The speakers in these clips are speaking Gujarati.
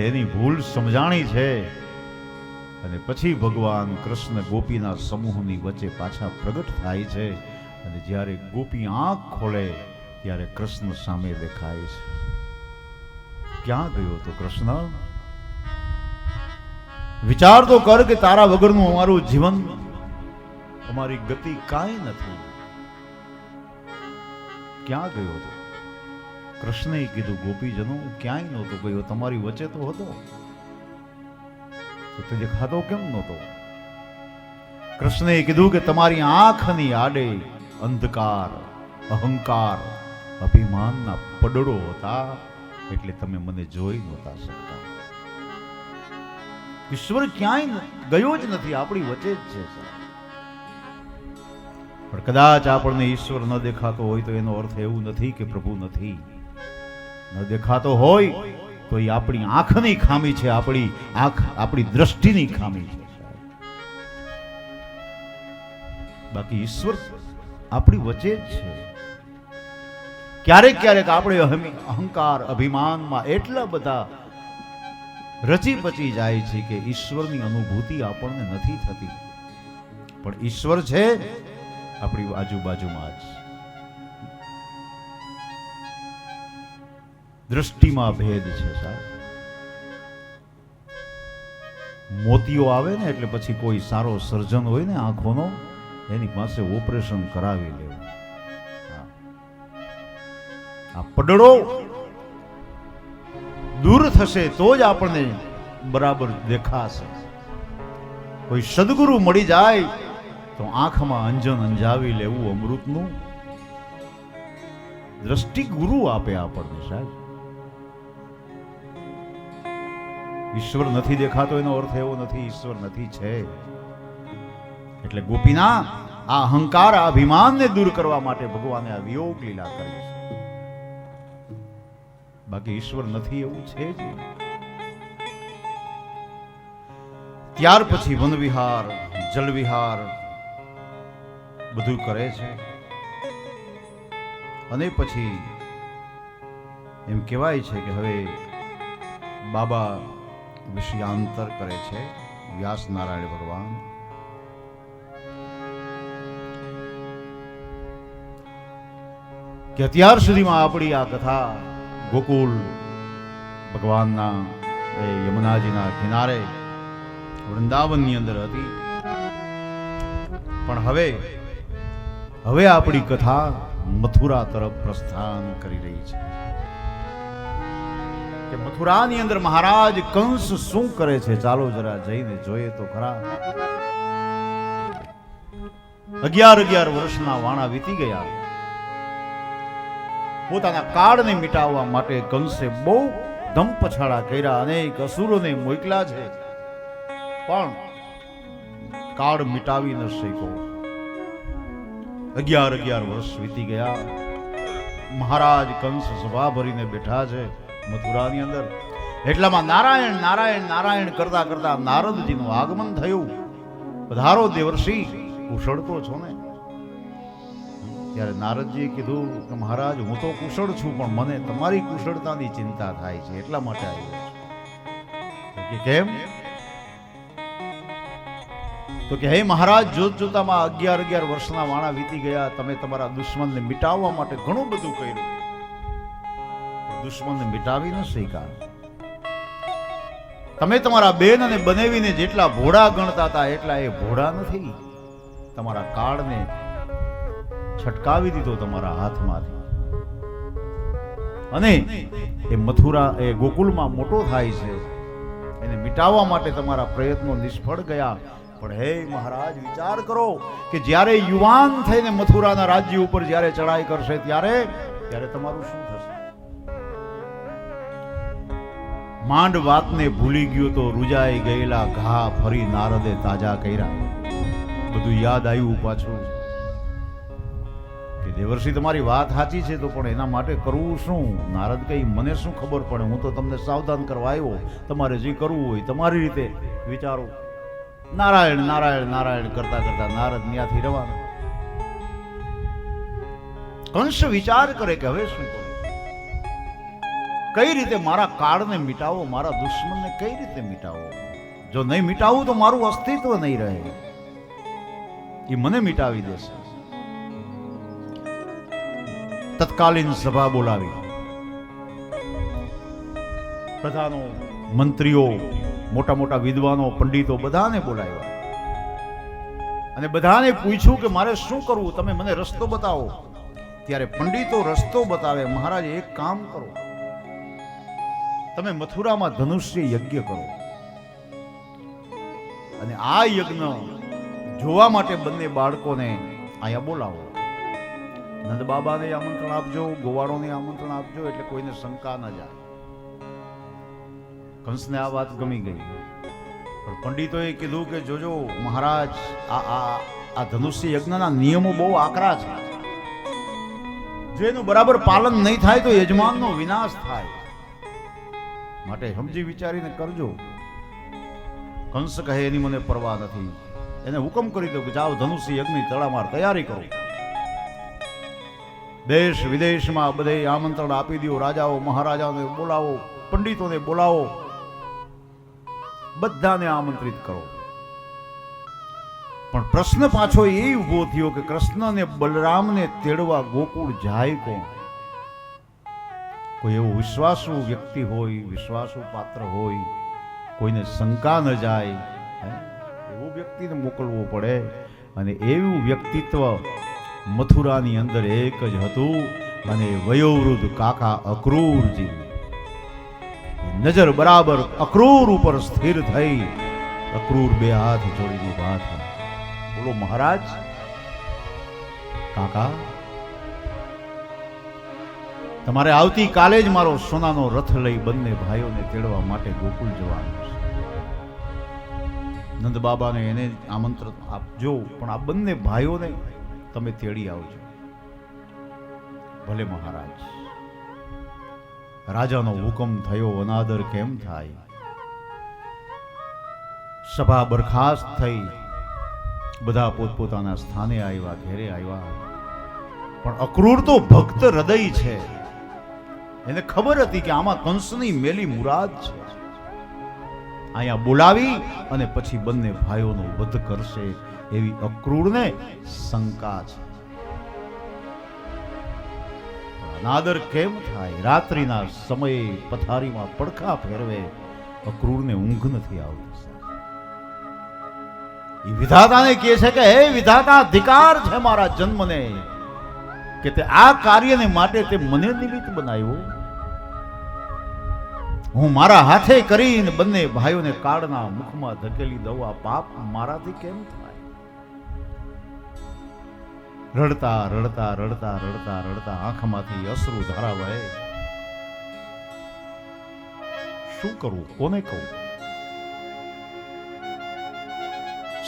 એની ભૂલ સમજાણી છે અને પછી ભગવાન કૃષ્ણ ગોપીના સમૂહની વચ્ચે પાછા પ્રગટ થાય છે અને જ્યારે ગોપી આંખ ખોલે ત્યારે કૃષ્ણ સામે દેખાય છે. ક્યાં ગયો તો કૃષ્ણ? વિચાર તો કર કે તારા વગરનું અમારું જીવન, અમારી ગતિ કાંઈ નથી. ક્યાં ગયો તો? કૃષ્ણએ કીધું, ગોપીજનો ક્યાંય નહોતો ગયો, તમારી વચ્ચે તો હતો, તો તે દેખાતો કેમ નહોતો? કૃષ્ણએ કીધું કે તમારી આંખની આડે અંધકાર, અહંકાર, અભિમાનના પડડો હતા, એટલે તમે મને જોઈ નહોતા શકતા. ઈશ્વર ક્યાંય ગયો જ નથી, આપણી વચ્ચે જ છે. પણ કદાચ આપણને ઈશ્વર ન દેખાતો હોય તો એનો અર્થ એવું નથી કે પ્રભુ નથી. ન દેખાતો હોય તો એ આપણી આંખની ખામી છે, આપણી આંખ, આપણી દ્રષ્ટિની ખામી છે. બાકી ઈશ્વર આપણી વચ્ચે જ છે. ક્યારેક ક્યારેક આપણે અહંકાર, અભિમાનમાં એટલા બધા રચી પચી જાય છે કે ઈશ્વરની અનુભૂતિ આપણને નથી થતી. પણ ઈશ્વર છે આપણી આજુબાજુમાં જ. દ્રષ્ટિમાં ભેદ છે સાહેબ. મોતીઓ આવે ને એટલે પછી કોઈ સારો સર્જન હોય ને આંખોનો, એની પાસે ઓપરેશન કરાવી લેવું. આ પડડો દૂર થશે તો જ આપણને બરાબર દેખાશે. કોઈ સદગુરુ મળી જાય તો આંખમાં અંજન અંજાવી લેવું અમૃતનું. દ્રષ્ટિ ગુરુ આપે આપણને સાહેબ. ઈશ્વર નથી દેખાતો એનો અર્થ એવો નથી ઈશ્વર નથી છે. એટલે ગોપીના આ અહંકાર, આ અભિમાનને દૂર કરવા માટે ભગવાને આ વિયોગ લીલા કરી છે. બાકી ઈશ્વર નથી એવું છે જ. ત્યાર પછી વન વિહાર, જલ વિહાર બધું કરે છે. અને પછી એમ કહેવાય છે કે હવે બાબા વિષયાંતર કરે છે, વ્યાસ નારાયણ ભગવાન. કે અત્યાર સુધીમાં આપણી આ કથા ગોકુલ ભગવાનના એ યમુનાજીના કિનારે વૃંદાવનની અંદર હતી. પણ હવે આપણી કથા મથુરા તરફ પ્રસ્થાન કરી રહી છે. કે મથુરાની અંદર મહારાજ કંસ શું કરે છે, ચાલો જરા જઈને જોઈએ તો ખરા. 11 વર્ષના વાણા વીતી ગયા. પોતાના કાળને મિટાવવા માટે કંસે બહુ ધમપછાડા કર્યા, અનેક અસુરોને મોકલ્યા છે, પણ કાળ મિટાવી ન શક્યો. 11 વર્ષ વીતી ગયા. મહારાજ કંસ સભા ભરીને બેઠા છે મથુરાની અંદર. એટલામાં નારાયણ નારાયણ નારાયણ કરતા કરતા નારદજીનું આગમન થયું. પધારો દેવર્ષિ, કુશળ તો છો ને? ત્યારે નારદજીએ કીધું કે મહારાજ હું તો કુશળ છું, પણ મને તમારી કુશળતાની ચિંતા થાય છે, એટલા માટે આવ્યો છું. કે કેમ? તો કે હે મહારાજ, જોત જોતામાં 11 વર્ષના વાણા વીતી ગયા. તમે તમારા દુશ્મનને મિટાવવા માટે ઘણું બધું કર્યું, દુશ્મનને મિટાવી ન શક્યા. તમે તમારા બેન અને બનેવીને જેટલા ભોળા ગણતા હતા એટલા એ ભોળા નથી. તમારા કાળને છટકાવી દીધો તમારા હાથમાંથી. અને એ મથુરા, એ ગોકુલમાં મોટો થાય છે, એને મિટાવવા માટે તમારા પ્રયત્નો નિષ્ફળ ગયા. પણ હે મહારાજ, વિચાર કરો કે જ્યારે યુવાન થઈને મથુરાના રાજ્ય ઉપર જ્યારે ચડાઈ કરશે ત્યારે તમારું શું થશે? માંડ વાતને ભૂલી ગયો તો રૂજાઈ ગયેલા ઘા ફરી નારદે તાજા કર્યા. બધું યાદ આવ્યું પાછું કે દેવર્ષિ તમારી વાત સાચી છે, તો પણ એના માટે કરવું શું? નારદ કહી, મને શું ખબર પડે, હું તો તમને સાવધાન કરવા આવ્યો. તમારે જે કરવું હોય તમારી રીતે વિચારો. નારાયણ નારાયણ નારાયણ કરતા કરતા નારદ ત્યાંથી રવાના. કંસ વિચાર કરે કે હવે શું કરું, કઈ રીતે મારા કાળને મિટાવો, મારા દુશ્મનને કઈ રીતે મિટાવો. જો નહીં મિટાવું તો મારું અસ્તિત્વ નહીં રહે, એ મને મિટાવી દેશે. તત્કાલીન સભા બોલાવી, પ્રધાનો, મંત્રીઓ, મોટા મોટા વિદ્વાનો, પંડિતો બધાને બોલાવ્યા અને બધાને પૂછ્યું કે મારે શું કરવું, તમે મને રસ્તો બતાવો. ત્યારે પંડિતો રસ્તો બતાવે, મહારાજ એક કામ કરો, તમે મથુરામાં ધનુષ્ય યજ્ઞ કરો અને આ યજ્ઞ જોવા માટે બંને બાળકોને અહીંયા બોલાવો. નંદ બાબાને આમંત્રણ આપજો, ગોવાળોને આમંત્રણ આપજો, એટલે કોઈને શંકા ન જાય. કંસને આ વાત ગમી ગઈ, પણ પંડિતોએ કીધું કે જોજો મહારાજ, આ ધનુષ્ય યજ્ઞના નિયમો બહુ આકરા છે, જો એનું બરાબર પાલન નહીં થાય તો યજમાનનો વિનાશ થાય, માટે સમજી વિચારીને કરજો. કંસ કહે એની મને પરવા નથી, એને હુકમ કરી દો કે જાઓ ધનુષ્ય યજ્ઞની તડામાર તૈયારી કરો. દેશ વિદેશમાં બધે આમંત્રણ આપી દો, રાજાઓ મહારાજાઓને બોલાવો, પંડિતોને બોલાવો, બધાને આમંત્રિત કરો. પણ પ્રશ્ન પાછો એ ઉભો થયો કે કૃષ્ણ ને બલરામને તેડવા ગોકુળ જાય કોણ? કોઈ એવો વિશ્વાસુ વ્યક્તિ હોય, વિશ્વાસુ પાત્ર હોય, કોઈને શંકા ન જાય, એવું વ્યક્તિને મોકલવું પડે. અને એવું વ્યક્તિત્વ મથુરાની અંદર એક જ હતું, અને વયોવૃદ્ધ કાકા અક્રૂરજી. નજર બરાબર અક્રૂર ઉપર સ્થિર થઈ અક્રૂર બે હાથ જોડીને ઉભા થયા. બોલો મહારાજ, કાકા તમારે આવતીકાલે જ મારો સોનાનો રથ લઈ બંને ભાઈઓને તેડવા માટે ગોકુળ જવાનું છે. નંદ બાબાને એને આમંત્રણ આપજો, પણ આ બંને ભાઈઓને તમે તેડી આવજો. ભલે મહારાજ. રાજાનો હુકમ થયો, અનાદર કેમ થાય. સભા બરખાસ્ત થઈ, બધા પોતપોતાના સ્થાને આવ્યા, ઘેરે આવ્યા. પણ અક્રૂર તો ભક્ત હૃદય છે, એને ખબર હતી કે આમાં કંસની મેલી મુરાદ છે. અહીંયા બોલાવી અને પછી બંને ભાઈઓનો વધ કરશે એવી અક્રૂરને શંકા છે. અનાદર કેમ થાય. રાત્રિના સમયે પથારીમાં પડખા ફેરવે, અક્રૂરને ઊંઘ નથી આવતી. એ વિધાતાને કહે છે કે હે વિધાતા, અધિકાર છે મારા જન્મને કે તે આ કાર્યને માટે તે મને નિમિત્ત બનાવ્યો. હું મારા હાથે કરીને બંને ભાઈઓને કાળના મુખમાં ધકેલી દઉં, આ પાપ મારાથી કેમ થાય. રડતા રડતા રડતા રડતા રડતા આંખમાંથી અશ્રુ ધારા વહે. શું કરવું, કોને કહું.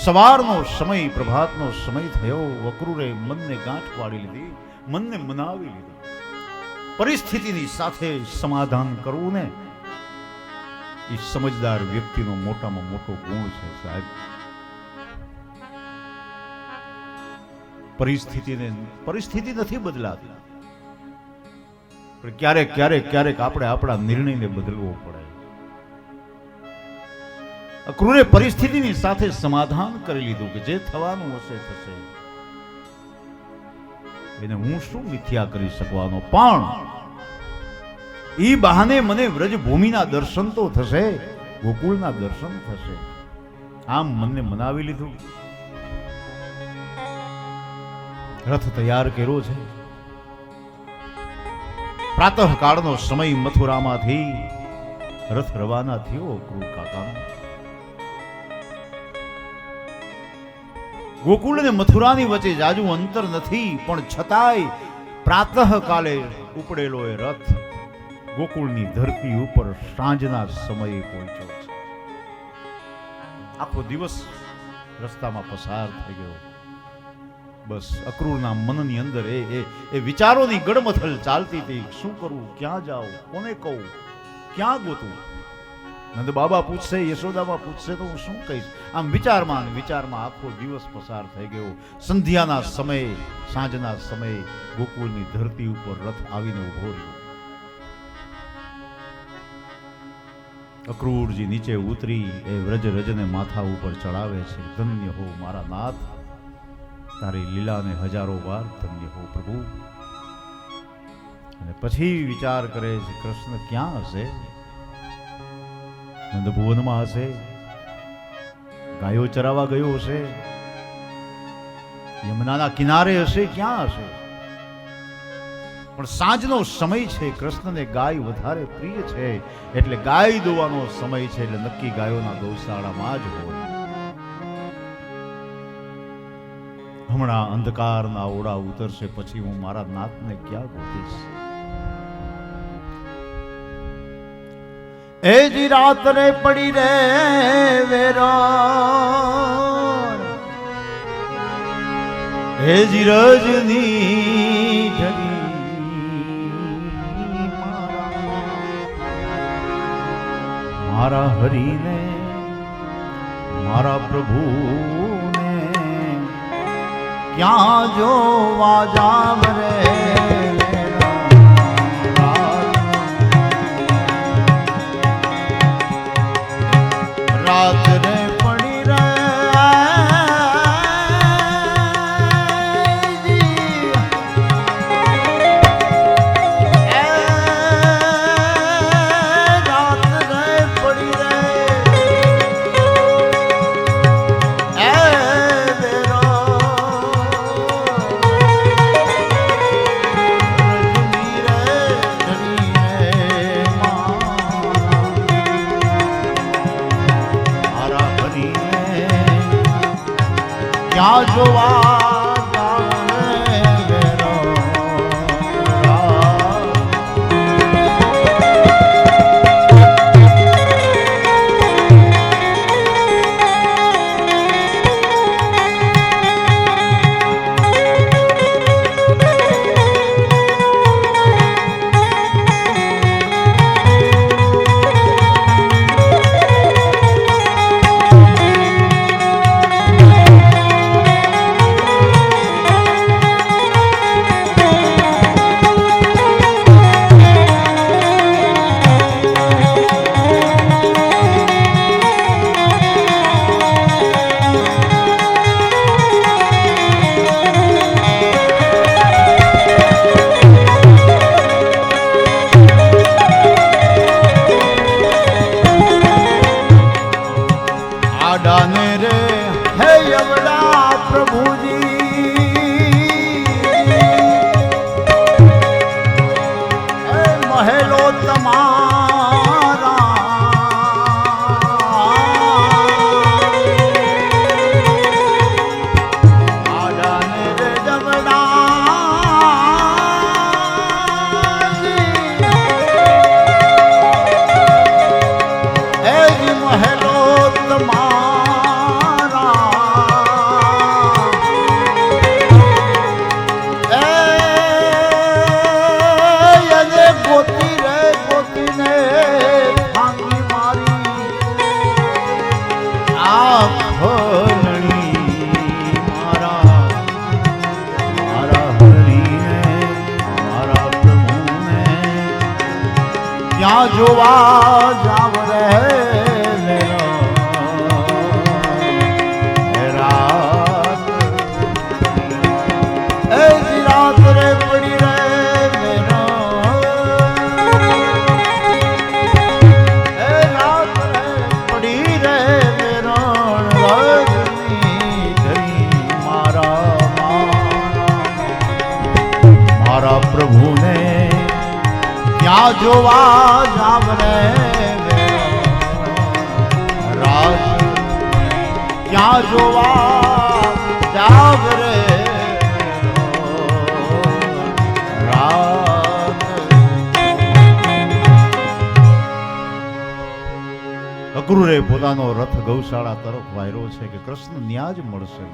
સવારનો સમય, પ્રભાતનો સમય થયો. અક્રૂરે મનને ગાંઠ પાડી લીધી, મનને મનાવી લીધું. પરિસ્થિતિની સાથે સમાધાન કરવું ને એ સમજદાર વ્યક્તિનો મોટામાં મોટો ગુણ છે સાહેબ. પરિસ્થિતિ નથી બદલાતી, પણ ક્યારેક ક્યારેક ક્યારેક આપણે આપણા નિર્ણયને બદલવો પડે. અક્રૂરે પરિસ્થિતિની સાથે સમાધાન કરી લીધું કે જે થવાનું હશે થશે, એને હું શું મિથ્યા કરી શકવાનો. પણ ઈ બહાને મને વ્રજભૂમિના દર્શન તો થશે, ગોકુળના દર્શન થશે. આમ મને મનાવી લીધું. રથ તૈયાર કર્યો છે. પ્રાતઃ કાળનો સમય, મથુરામાંથી રથ રવાના થયો અક્રૂર કાકાનો. ગોકુળ અને મથુરાની વચ્ચે જાજુ અંતર નથી, પણ છતાંય પ્રાતઃ કાલે ઉપડેલો એ રથ ગોકુળની ધરતી ઉપર સાંજના સમયે પહોંચ્યો છે. આખો દિવસ રસ્તામાં પસાર થઈ ગયો. બસ અક્રૂરના મનની અંદર એ વિચારોની ગડમથલ ચાલતી હતી. શું કરવું, ક્યાં જાઉં, કોને કહું, ક્યાં ગોતું. નંદ બાબા પૂછશે, યશોદામાં પૂછશે તો હું શું કહીશ? આમ વિચારમાં આખો દિવસ પસાર થઈ ગયો. સંધ્યાના સમયે, સાંજના સમયે ગોકુળની ધરતી ઉપર રથ આવીને ઉભો રહ્યો. અક્રૂરજી નીચે ઉતરી એ વ્રજ રજને માથા ઉપર ચડાવે છે. ધન્ય હો મારા નાથ, તારી લીલાને હજારો વાર ધન્ય હો પ્રભુ. અને પછી વિચાર કરે છે, કૃષ્ણ ક્યાં હશે? નંદભુવનમાં હશે, ગાયો ચરાવવા ગયો હશે, યમુનાના કિનારે હશે, ક્યાં હશે? પણ સાંજનો સમય છે, કૃષ્ણને ગાય વધારે પ્રિય છે, એટલે ગાય દોવાનો સમય છે, એટલે નક્કી ગાયોના ગૌશાળામાં જ હોય. હમણાં અંધકારના ઓરડા ઉતરશે, પછી હું મારા નાથને ક્યાં ગોતીશ? એ જી રાત રે પડી રે વેરા, એ જી રજની ઢળી મારા હરીને, મારા પ્રભુને ક્યાં જોવા જાવ રે? રાત રે પડી રે ક્યાં જોવા ક્યાં જોવા જાવ રે રાત, એ રાત રે પડી રે રાત રે પડી રે મારા પ્રભુને ક્યાં જોવા જાવ રે રાત, ક્યાં જોવા જાવ રે રાત. અક્રૂરે પોતાનો રથ ગૌશાળા તરફ વાયરો છે કે કૃષ્ણ ન્યા જ મળશે.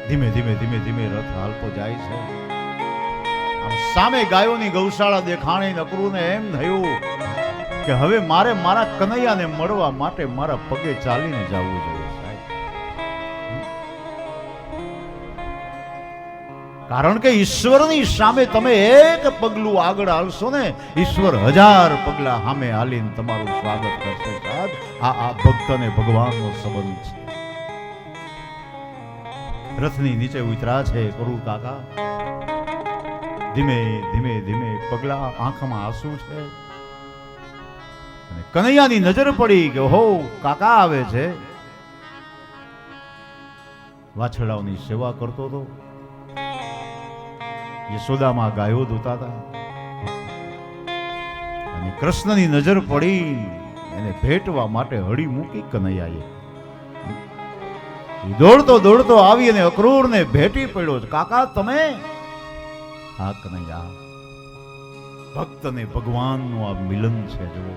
ધીમે ધીમે ધીમે ધીમે રથ હાલતો જાય છે. સામે ગાયોની ગૌશાળા દેખાણી. અક્રૂરને એમ થયું કે હવે મારે મારા કનૈયાને મળવા માટે મારા પગે ચાલીને જવું જોઈએ સાહેબ. કારણ કે ઈશ્વરની સામે તમે એક પગલું આગળ હાલશો ને, ઈશ્વર 1000 પગલા સામે હાલીને તમારું સ્વાગત કરશે સાહેબ. આ ભક્ત અને ભગવાનનો સંબંધ છે. રથની નીચે ઉતરા છે કરુણ કાકા, ધીમે ધીમે ધીમે પગલા, આંખમાં આંસુ છે. અને કનૈયાની નજર પડી કે હો કાકા આવે છે. વાછરડાઓની સેવા કરતો હતો, યશોદામાં ગાયો દોતા હતા, અને કૃષ્ણની નજર પડી એને ભેટવા માટે હળી મૂકી કનૈયાએ. દોડતો દોડતો આવી અને અક્રૂરને ભેટી પડ્યો. કાકા તમે? હા કનૈયા, ભક્ત અને ભગવાનનું આ મિલન છે. જુઓ,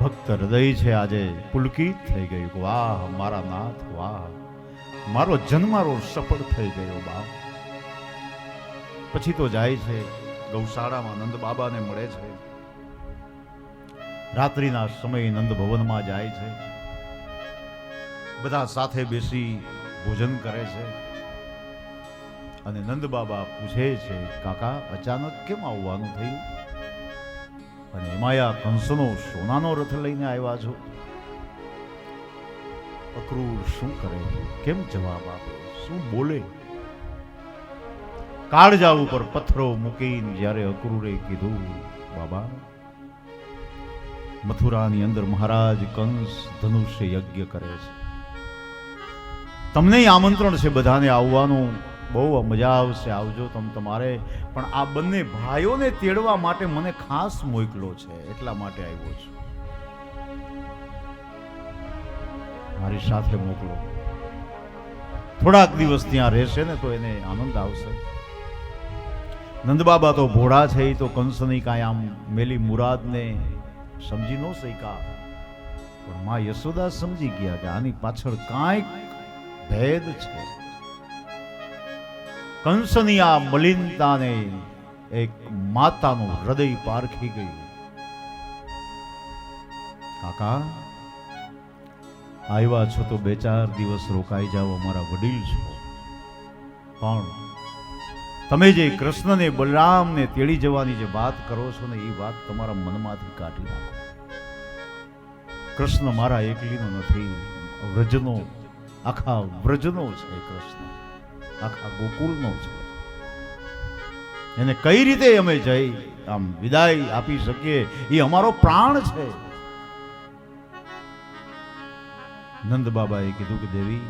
ભક્ત હૃદય છે આજે પુલકિત થઈ ગયું. વાહ મારા નાથ, વાહ મારો જન્મારો સફળ થઈ ગયો બાપ. પછી તો જાય છે ગૌશાળામાં, નંદ બાબાને મળે છે. રાત્રિના સમયે નંદ ભવનમાં જાય છે, બધા સાથે બેસી ભોજન કરે છે. અને નંદ બાબા પૂછે છે, કાકા અચાનક કેમ આવવાનું થયું? અને એમાં કંસનો સોનાનો રથ લઈને આવ્યા છો. અક્રૂર શું કરે, કેમ જવાબ આપે, શું બોલે? કાળજા ઉપર પથ્થરો મૂકીને જ્યારે અક્રૂરે કીધું, બાબા મથુરાની અંદર મહારાજ કંસ ધનુષ્ય યજ્ઞ કરે છે, તમને આમંત્રણ છે બધાને આવવાનું, બહુ મજા આવશે, આવજો તમારે. પણ આ બંને ભાઈઓને તેડવા માટે મને ખાસ મોકલો છે, એટલા માટે આવ્યો છું. મારી સાથે મોકલો. થોડાક દિવસ ત્યાં રહેશે ને તો એને આનંદ આવશે. નંદબાબા તો ભોળા છે, એ તો કંસની કાંઈ આમ મેલી મુરાદને સમજી ન શક્યા. પણ માં યશોદા સમજી ગયા કે આની પાછળ કાંઈક ભેદ છે. કંસની આ મલિનતાને એક માતાનું હૃદય પારખી ગયું. કાકા આવ્યા છો તો 2-4 દિવસ રોકાઈ જાઓ, અમારા વડીલ છો. પણ તમે જે કૃષ્ણને બલરામને તેડી જવાની જે વાત કરો છો ને, એ વાત તમારા મનમાંથી કાઢી નાખો. કૃષ્ણ મારા એકલીનો નથી, વ્રજનો, આખા વ્રજનો છે કૃષ્ણ, આખા ગોકુળનો છે. એને કઈ રીતે અમે જઈ આમ વિદાય આપી શકીએ, એ અમારો પ્રાણ છે. નંદ બાબાએ કીધું કે દેવી,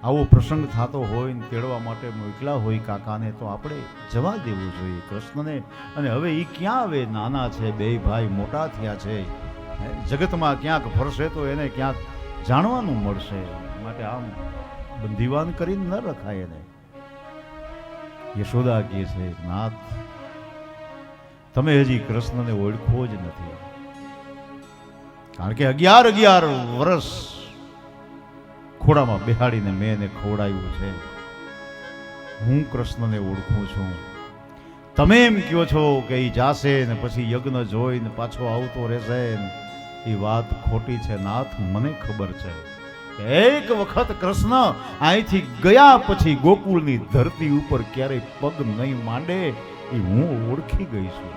આવો પ્રસંગ થતો હોય ને તેડવા માટે મોકલા હોય કાકાને, તો આપણે જવા દેવું જોઈએ કૃષ્ણને. અને હવે એ ક્યાં આવે, નાના છે, 2 ભાઈ મોટા થયા છે, જગતમાં ક્યાંક ફરશે તો એને ક્યાંક જાણવાનું મળશે. માટે આમ બંધીવાન કરીને ન રખાય એને. યશોદા કહે છે, નાથ તમે હજી કૃષ્ણને ઓળખો જ નથી. કારણ કે 11 વર્ષ ખોડામાં બેહાડીને મેં એને ખવડાવ્યું છે. હું કૃષ્ણને ઓળખું છું. તમે એમ કહો છો કે એ જાશે ને પછી યજ્ઞ જોઈને પાછો આવતો રહેશે, એ વાત ખોટી છે નાથ. મને ખબર છે કે એક વખત કૃષ્ણ અહીંથી ગયા પછી ગોકુળની ધરતી ઉપર ક્યારેય પગ નહીં માંડે, એ હું ઓળખી ગઈ છું.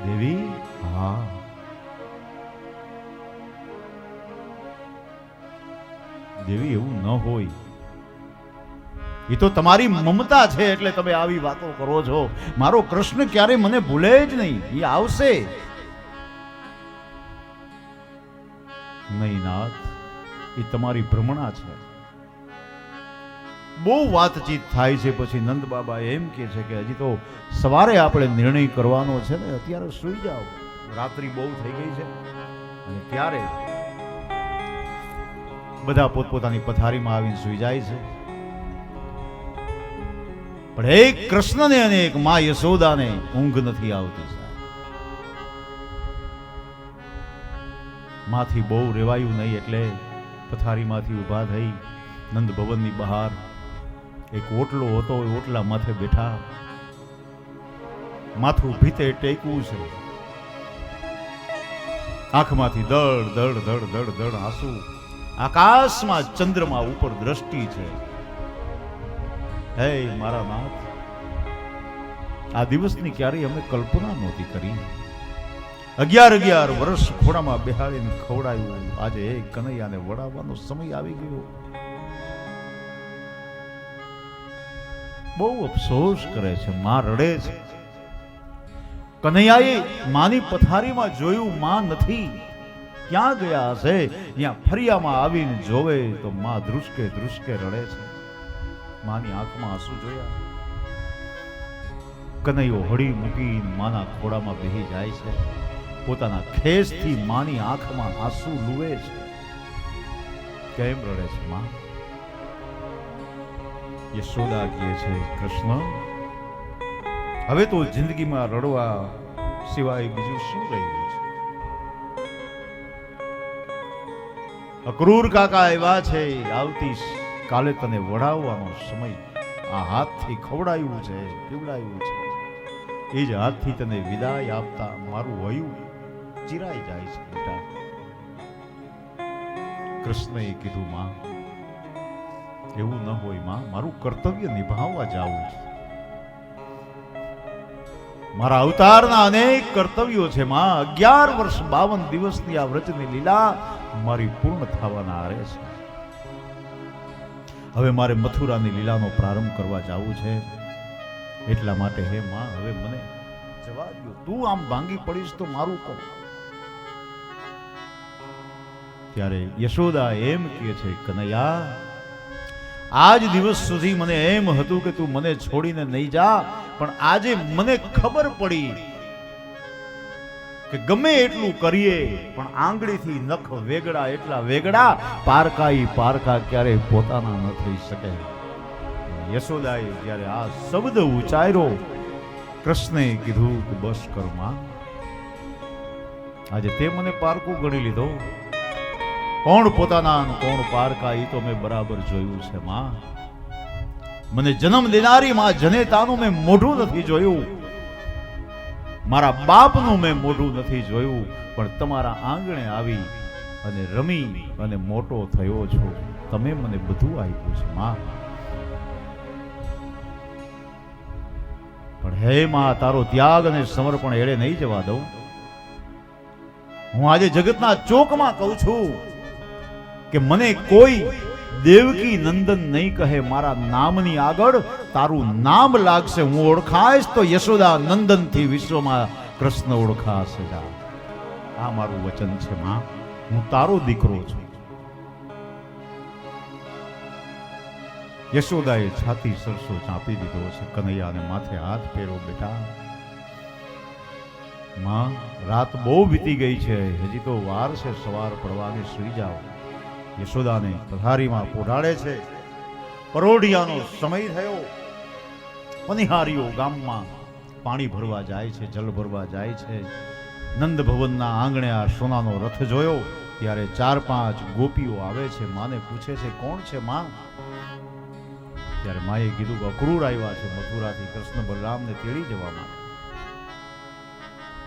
દેવી, હા દેવી, એવું ન હોય. એ તો તમારી મમતા છે એટલે તમે આવી વાતો કરો છો. મારો કૃષ્ણ ક્યારે મને ભૂલે જ નહીં, એ આવશે નહીં નાથ. એ તમારી ભ્રમણા છે. બહુ વાતચીત થાય છે. પછી નંદ બાબા એમ કહે છે કે હજી તો સવારે આપણે નિર્ણય કરવાનો છે ને, અત્યારે સુઈ જાઓ, રાત્રિ બહુ થઈ ગઈ છે. અને ત્યારે બધા પોતપોતાની પથારીમાં આવીને સુઈ જાય છે. પણ એક કૃષ્ણને અને એક માં યશોદાને ઊંઘ નથી આવતી. માંથી બહુ રેવાયું નહીં એટલે પથારીમાંથી ઊભા થઈ નંદ ભવનની બહાર એક ઓટલો હતો, એ ઓટલા માથે બેઠા માથું ભીતે ટેકવું છે, આંખમાંથી દળ દળ દળ દળ દળ આંસુ, આકાશમાં ચંદ્રમા ઉપર દ્રષ્ટિ છે. હે મારા નાથ, આ દિવસની ક્યારેય અમે કલ્પના નહોતી કરી. 11 વર્ષ ખોડામાં બેહાડીને ખવડાયું, આજે એ કનૈયાને વડાવવાનો સમય આવી ગયો. બહુ અફસોસ કરે છે, માં રડે છે. કનૈયાએ માની પથારીમાં જોયું, માં નથી. ક્યાં ગયા હશે? ત્યાં ફરિયામાં આવીને જોવે તો માં ધ્રુસકે ધ્રુસકે રડે છે. માની આંખમાં આંસુ જોયા. કનૈયો હળી મૂકી માના ખોડામાં બેહી જાય છે. પોતાના ખેસથી માની આંખમાં આંસુ લૂવે છે. કેમ રડે છે માં? યશોદા કહે છે, કૃષ્ણ, હવે તો જિંદગીમાં રડવા સિવાય બીજું શું રહ્યું છે? અક્રૂર કાકા એવા છે, આવતી કાલે તને વડાવવાનો સમય. આ હાથથી ખવડાયું છે, પીવડાયું છે, એ જ હાથથી તને વિદાય આપતા મારું હયું ચિરાઈ જાય છે બેટા. કૃષ્ણએ કીધું, માં એવું ન હોય માં, મારું કર્તવ્ય નિભાવવા જાવું છે. મારા અવતારના અનેક કર્તવ્યો છે માં. 11 વર્ષ 52 દિવસની આ વ્રતની લીલા મારી પૂર્ણ થવાના આરે છે. હવે મારે મથુરાની લીલાનો પ્રારંભ કરવા જાવું છે. એટલા માટે હે માં, હવે મને જવા દો. તું આમ ભાંગી પડીશ તો મારું કોણ? ત્યારે યશોદા એમ કહે છે, કનૈયા, આજ દિવસ સુધી મને એમ હતું કે તું મને છોડીને નહીં જા, પણ આજે મને ખબર પડી કે ગમે એટલું કરીએ પણ આંગળીથી નખ વેગડા એટલા વેગડા, પારકા ક્યારે પોતાના ન થઈ શકે. યશોદાએ જ્યારે આ શબ્દ ઉચ્ચાર્યો, કૃષ્ણે કીધું કે બસ કર માં, આજે તે મને પારકું ગણી લીધો. કોણ પોતાના કોણ પારકા એ તો મેં બરાબર જોયું છે માં. મને જન્મ દેનારી માં જનેતાનું મેં મોઢું નથી જોયું, મારા બાપનું મેં મોઢું નથી જોયું, પણ તમારા આંગણે આવી અને રમી અને મોટો થયો છું. તમે મને બધું આપ્યું છે માં. પણ હે માં, તારો ત્યાગ અને સમર્પણ એળે નહીં જવા દઉં. હું આજે જગતના ચોકમાં કહું છું કે મને કોઈ દેવકી નંદન નહીં કહે. મારા નામની આગળ તારું નામ લાગશે, હું ઓળખાઈશ તો યશોદા નંદન થી વિશ્વમાં કૃષ્ણ ઓળખાશે. આ મારું વચન છે માં, હું તારો દીકરો છું. યશોદાએ છાતી સરસો ચાંપી દીધો છે. કનૈયાને માથે હાથ ફેરો, બેટા માં, રાત બહુ વીતી ગઈ છે, હજી તો વાર છે સવાર પડવાની, સુઈ જાઓ. યશોદાને પથારીમાં પોઢાડે છે. પરોઢિયાનો સમય થયો. પનિહારીઓ ગામમાં પાણી ભરવા જાય છે, જલ ભરવા જાય છે. નંદ ભવનના આંગણે આ સોનાનો રથ જોયો ત્યારે 4-5 ગોપીઓ આવે છે. માને પૂછે છે, કોણ છે માં? ત્યારે માએ કીધું કે અક્રૂર આવ્યા છે મથુરાથી કૃષ્ણ બલરામને તેડી જવા માટે.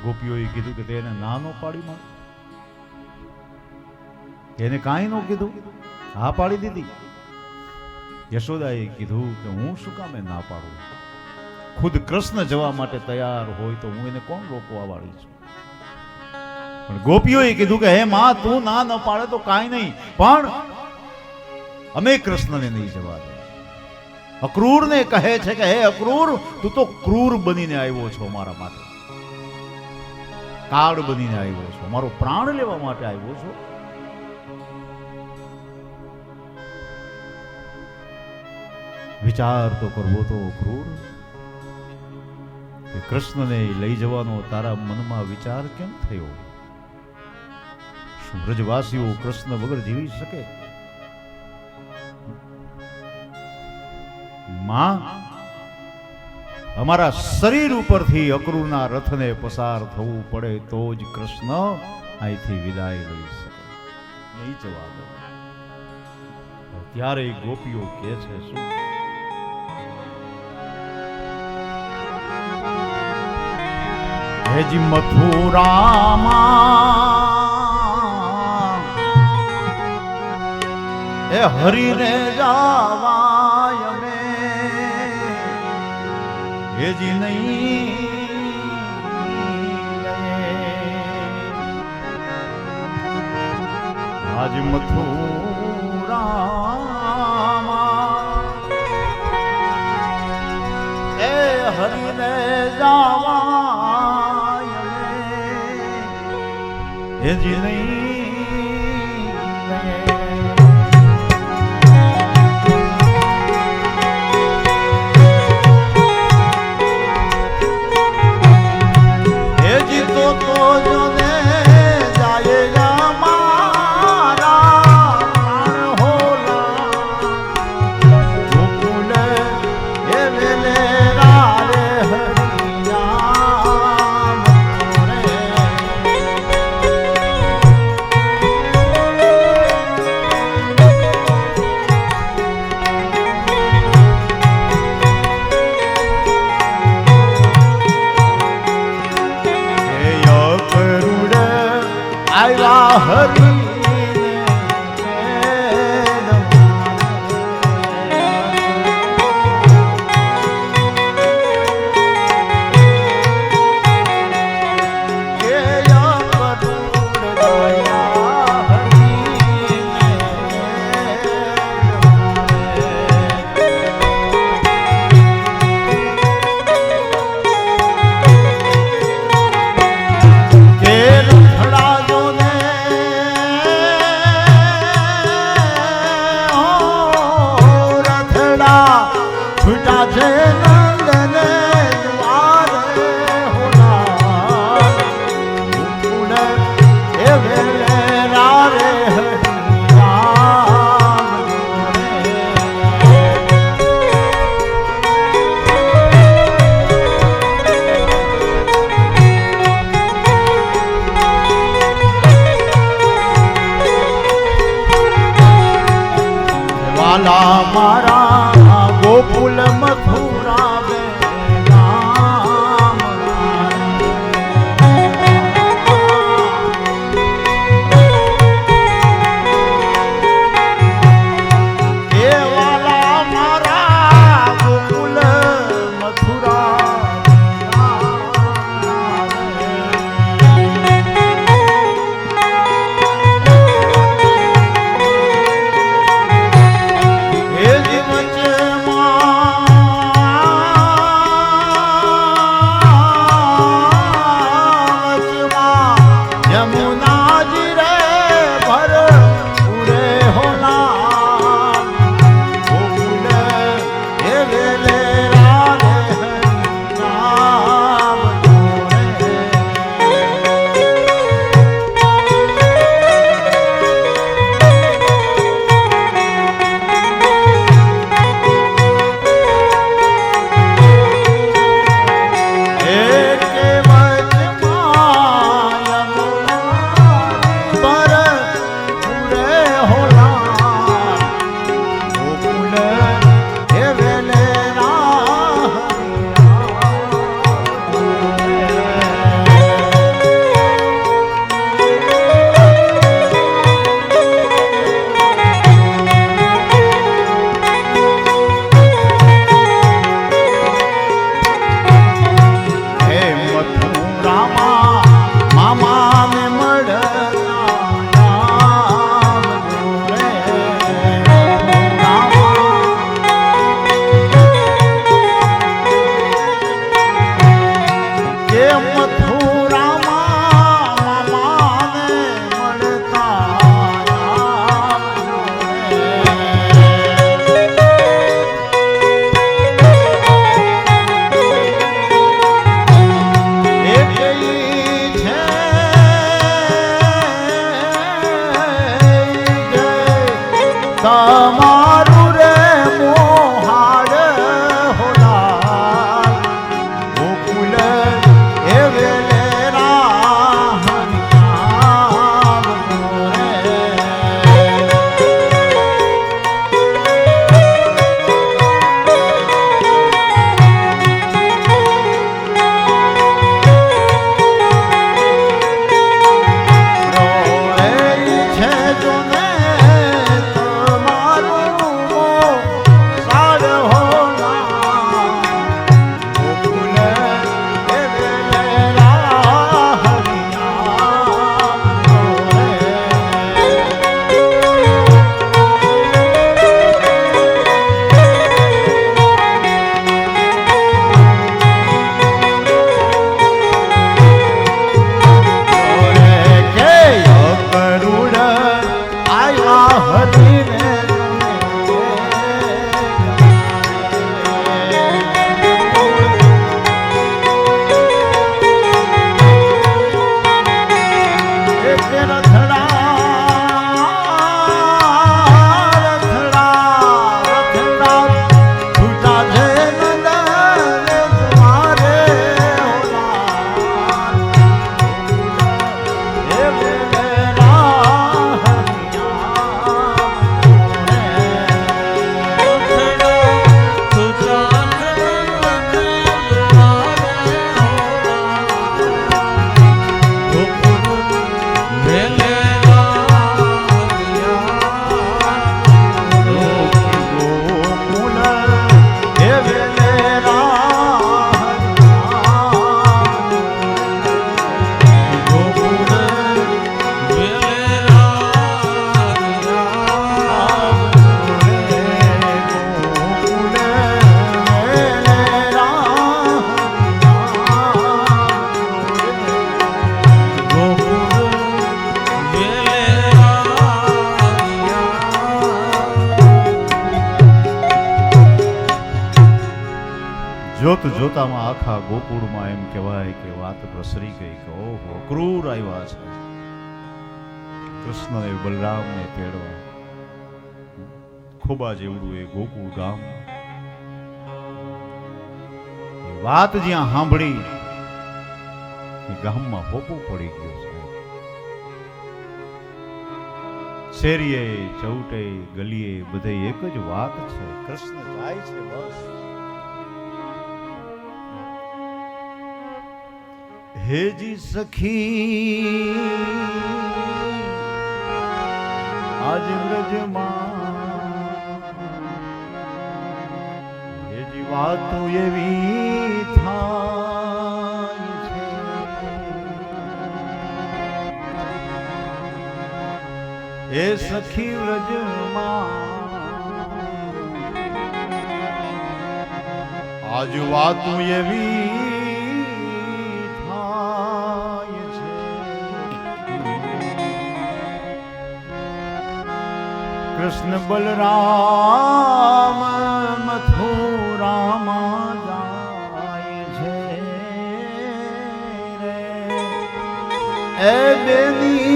ગોપીઓએ કીધું કે તેને ના નો પાડી માં, એને કાંઈ ન કીધું, હા પાડી દીધી. યશોદાએ કીધું કે હું શું કામે ના પાડું? ખુદ કૃષ્ણ જવા માટે તૈયાર હોય તો હું એને કોણ રોકવા વાળી છું? પણ ગોપીઓએ કીધું કે હે માં, તું ના ન પાડે તો કાંઈ નહીં, પણ અમે કૃષ્ણને નહીં જવા દે. અક્રૂરને કહે છે કે હે અક્રૂર, તું તો ક્રૂર બનીને આવ્યો છો મારા માટે, કાળ બનીને આવ્યો છો, મારો પ્રાણ લેવા માટે આવ્યો છો. વિચાર તો કરવો તો ક્રૂર, કે કૃષ્ણને લઈ જવાનો તારા મનમાં વિચાર કેમ થયો? શું બ્રજવાસીઓ કૃષ્ણ વગર જીવી શકે? માં, અમારા શરીર ઉપરથી અક્રૂરના રથને પસાર થવું પડે તો જ કૃષ્ણ અહીંથી વિદાય લઈ શકે, નહીં જવા દો. ત્યારે ગોપીઓ કહે છે શું? હેજી મથુરામાં એ હરીને જાવાય મે હેજી નહીં આજ મથુરામાં એ હરીને જાવાય હેજી નહીં મારા ગોકુલ મથુરા વચ્ચે જોત જોતામાં આખા ગોકુળમાં એમ કહેવાય કે વાત પ્રસરી ગઈ કે ઓહો ક્રૂર આવ્યા છે કૃષ્ણને બલરામને તેડવા. ખોબા જેવડું એ ગોકુળ ગામ. વાત જ્યાં સાંભળી એ ગામમાં હોપો પડી ગયો છે. શેરીએ ચૌટે ગલીએ બધે એક જ વાત છે, કૃષ્ણ જાય છે બસ. હેજી સખી આજ વ્રજમાં હેજી વાતો એવી થાય છે, એ સખી વ્રજમાં આજ વાતો એવી કૃષ્ણ બલરામ મથુરામાં જાય છે રે એ બેની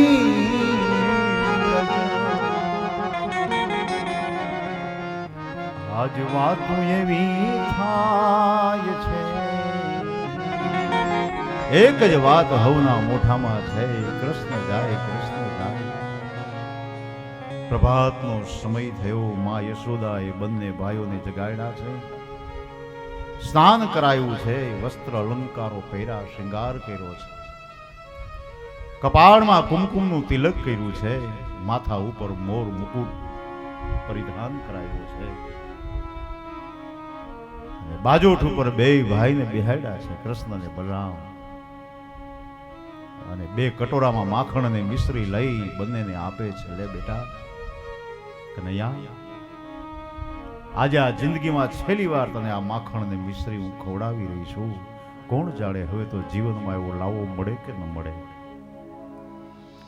આજ વાતું એવી થાય છે. એક જ વાત હવના મોઢામાં છે, કૃષ્ણ જાય કૃષ્ણ જાય. પ્રભાતનો સમય થયો. માં યશોદાએ બંને ભાઈઓને જગાડ્યા છે, સ્નાન કરાયું છે, વસ્ત્ર અલંકારો પહેર્યા, શૃંગાર કર્યો છે, કપાળમાં કુમકુમનું તિલક કર્યું છે, માથા ઉપર મોર મુકુટ પરિધાન કરાયું છે, બાજોઠ ઉપર બે ભાઈને બેહાડ્યા છે, કૃષ્ણ ને બલરામ. અને બે કટોરામાં માખણ અને મિશ્રી લઈ બંનેને આપે છે, લે બેટા કનૈયા, આજે આ જિંદગીમાં છેલ્લી વાર તને આ માખણ ને મિશ્રી હું ખવડાવી રહી છું. કોણ જાણે હવે તો જીવનમાં એવો લાવો મળે કે ન મળે.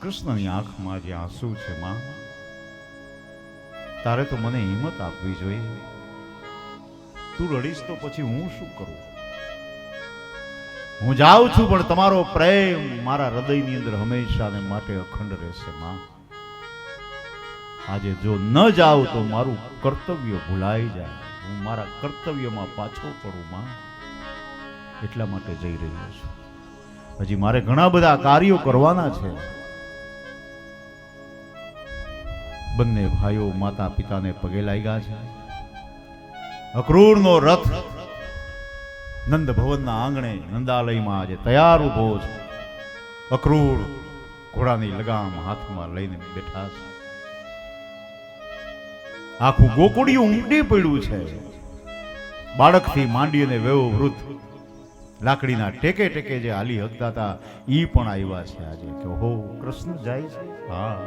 કૃષ્ણની આંખમાં જે આંસુ છે, માં તારે તો મને હિંમત આપવી જોઈએ. તું રડીશ તો પછી હું શું કરું? હું જાઉં છું પણ તમારો પ્રેમ મારા હૃદયની અંદર હંમેશા ને માટે અખંડ રહેશે. માં આજે જો ન જાઉં તો મારું કર્તવ્ય ભૂલાઈ જાય, હું મારા કર્તવ્યમાં પાછો પડું. માં એટલા માટે જઈ રહ્યો છું. હજી મારે ઘણા બધા કાર્યો કરવાના છે. બંને ભાઈઓ માતા પિતાને પગે લાગ્યા છે. અક્રૂરનો રથ નંદ ભવનના આંગણે નંદાલયમાં આજે તૈયાર ઉભો છે. અક્રૂર ઘોડાની લગામ હાથમાં લઈને બેઠા છે. આખું ગોકુળિયું ઉમટી પડ્યું છે. બાળકથી માંડી અને વેવો વૃદ્ધ લાકડીના ટેકે ટેકે જે હાલી હકતા હતા ઈ પણ આવ્યા છે આજે કે હો કૃષ્ણ જાય છે. હા,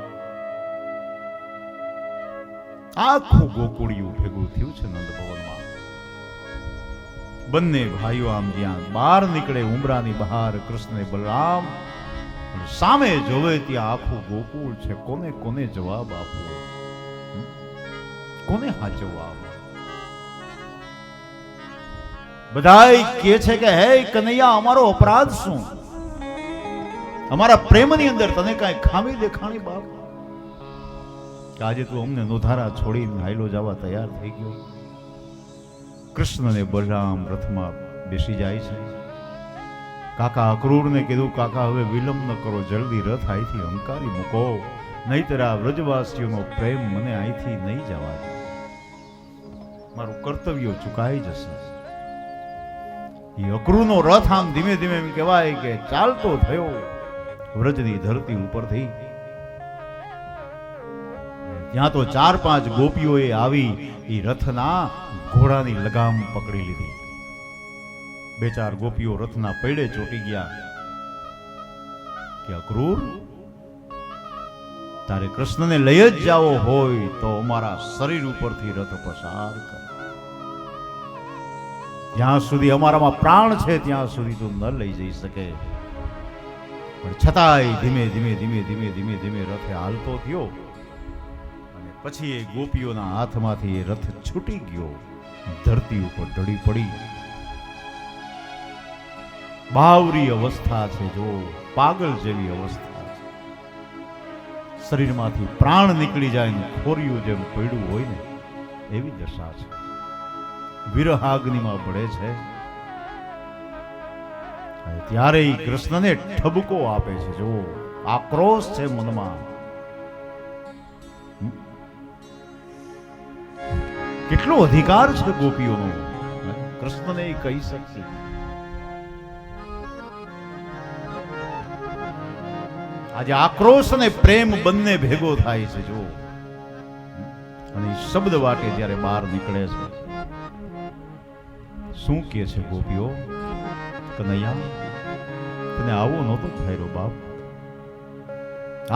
આખું ગોકુળિયું ભેગું થયું છે નંદ ભવનમાં. બંને ભાઈઓ આમ જ્યાં બહાર નીકળે ઉમરાની બહાર કૃષ્ણ બલરામ સામે જોવે ત્યાં આખું ગોકુળ છે. કોને કોને જવાબ આપવો, કોને હાચવવા? બધાય કહે છે કે હે કનૈયા અમારો અપરાધ શું? અમારા પ્રેમની અંદર તને કાંઈ ખામી દેખાણી બાપ? કે આજે તું અમને નોધારા છોડીને હાઈલો જવા તૈયાર થઈ ગયો. કૃષ્ણને બલરામ રથમાં બેસી જાય છે. કાકા અક્રૂરને કીધું, કાકા હવે વિલંબ ન કરો, જલ્દી રથ અહીંથી હંકારી મૂકો, નહીતર આ વ્રજવાસીઓનો પ્રેમ મને અહીંથી નહીં જવા દે. મારું કર્તવ્ય ચુકાઈ જશે. એ અક્રૂરનો રથ આમ ધીમે ધીમે એમ કહેવાય કે ચાલતો થયો વ્રજની ધરતી ઉપરથી. ત્યાં તો 4-5 ગોપીઓએ આવી એ રથના ઘોડાની લગામ પકડી લીધી. 2-4 ગોપીઓ રથના પૈડે ચોટી ગયા કે અક્રૂર, તારે કૃષ્ણને લઈ જ જાવો હોય તો અમારા શરીર ઉપરથી રથ પસાર કર. જ્યાં સુધી અમારામાં પ્રાણ છે ત્યાં સુધી તું ન લઈ જઈ શકે. પણ છતાંય ધીમે ધીમે ધીમે ધીમે ધીમે ધીમે રથે હાલતો થયો અને પછી એ ગોપીઓના હાથમાંથી એ રથ છૂટી ગયો, ધરતી ઉપર ઢળી પડી. બાવરી અવસ્થા છે, જો પાગલ જેવી અવસ્થા છે. શરીરમાંથી પ્રાણ નીકળી જાય ને ખોરિયું જેમ પડ્યું હોય ને એવી દશા છે. વિરહાગ્નિમાં પડે છે. ત્યારે કૃષ્ણને ઠબકો આપે છે. જો આક્રોશ છે મનમાં. કેટલો અધિકાર છે ગોપીઓનો, કૃષ્ણને કહી શકશે. આજે આક્રોશ અને પ્રેમ બંને ભેગો થાય છે. જો અને શબ્દ વાટે જ્યારે બહાર નીકળે છે, શું કહે છે ગોપીઓ? કનૈયા, તને આવો નહોતો થયેલો બાપ.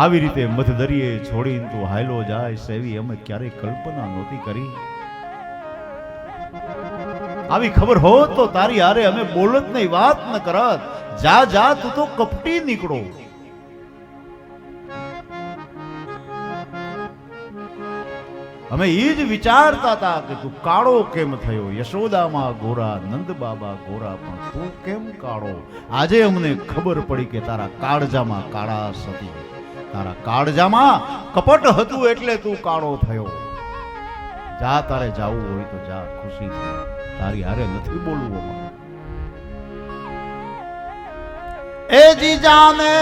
આવી રીતે મધદરિયે છોડીને તું હાયલો જાય એવી અમે ક્યારેય કલ્પના નહોતી કરી. આવી ખબર હોત તો તારી હારે અમે બોલત નહીં, વાત ન કરત. જા જા, તું તો કપટી નીકળો. અમે એ જ વિચારતા હતા કે તું કાળો કેમ થયો. યશોદામાં ગોરા, નંદ બાબા ગોરા, પણ તું કેમ કાળો? આજે અમને ખબર પડી કે તારા કાળજામાં કાળાશ હતી. તારા કાળજામાં કપટ હતું એટલે તું કાળો થયો. જા, તારે જાવું હોય તો જા, ખુશીથી. તારી હારે નથી બોલવું. એ જી જાને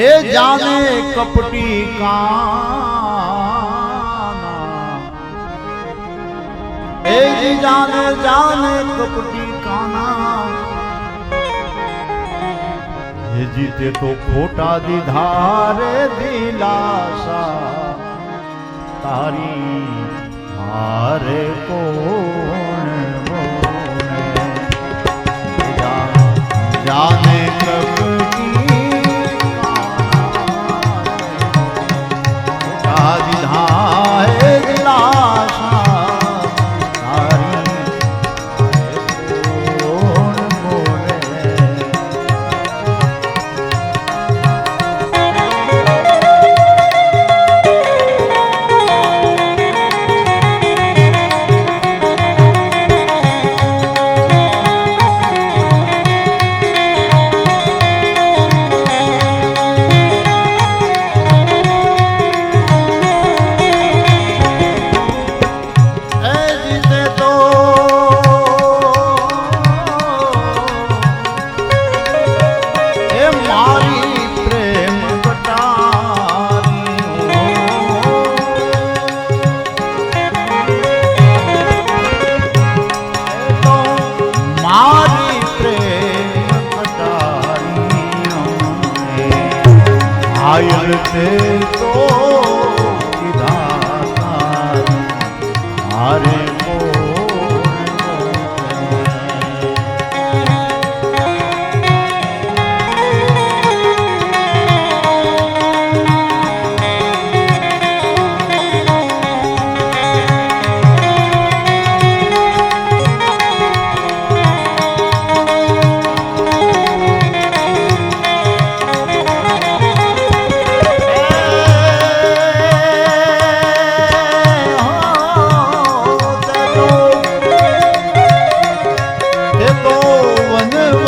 એ જાને કપટી કાના, એ જી જાને જાને કપટી કાના, એ જીતે તો ખોટા દીધા રે દિલાસા, તારી હારે કોણ બોલે. જાને કપટી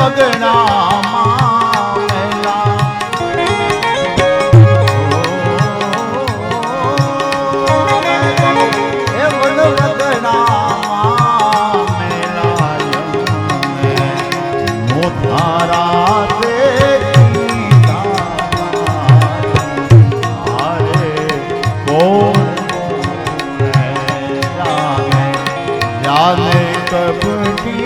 રગડામાં મેલા એ વન રગડામાં મેલા મોધારા તે હારે કોણ જાને કબડી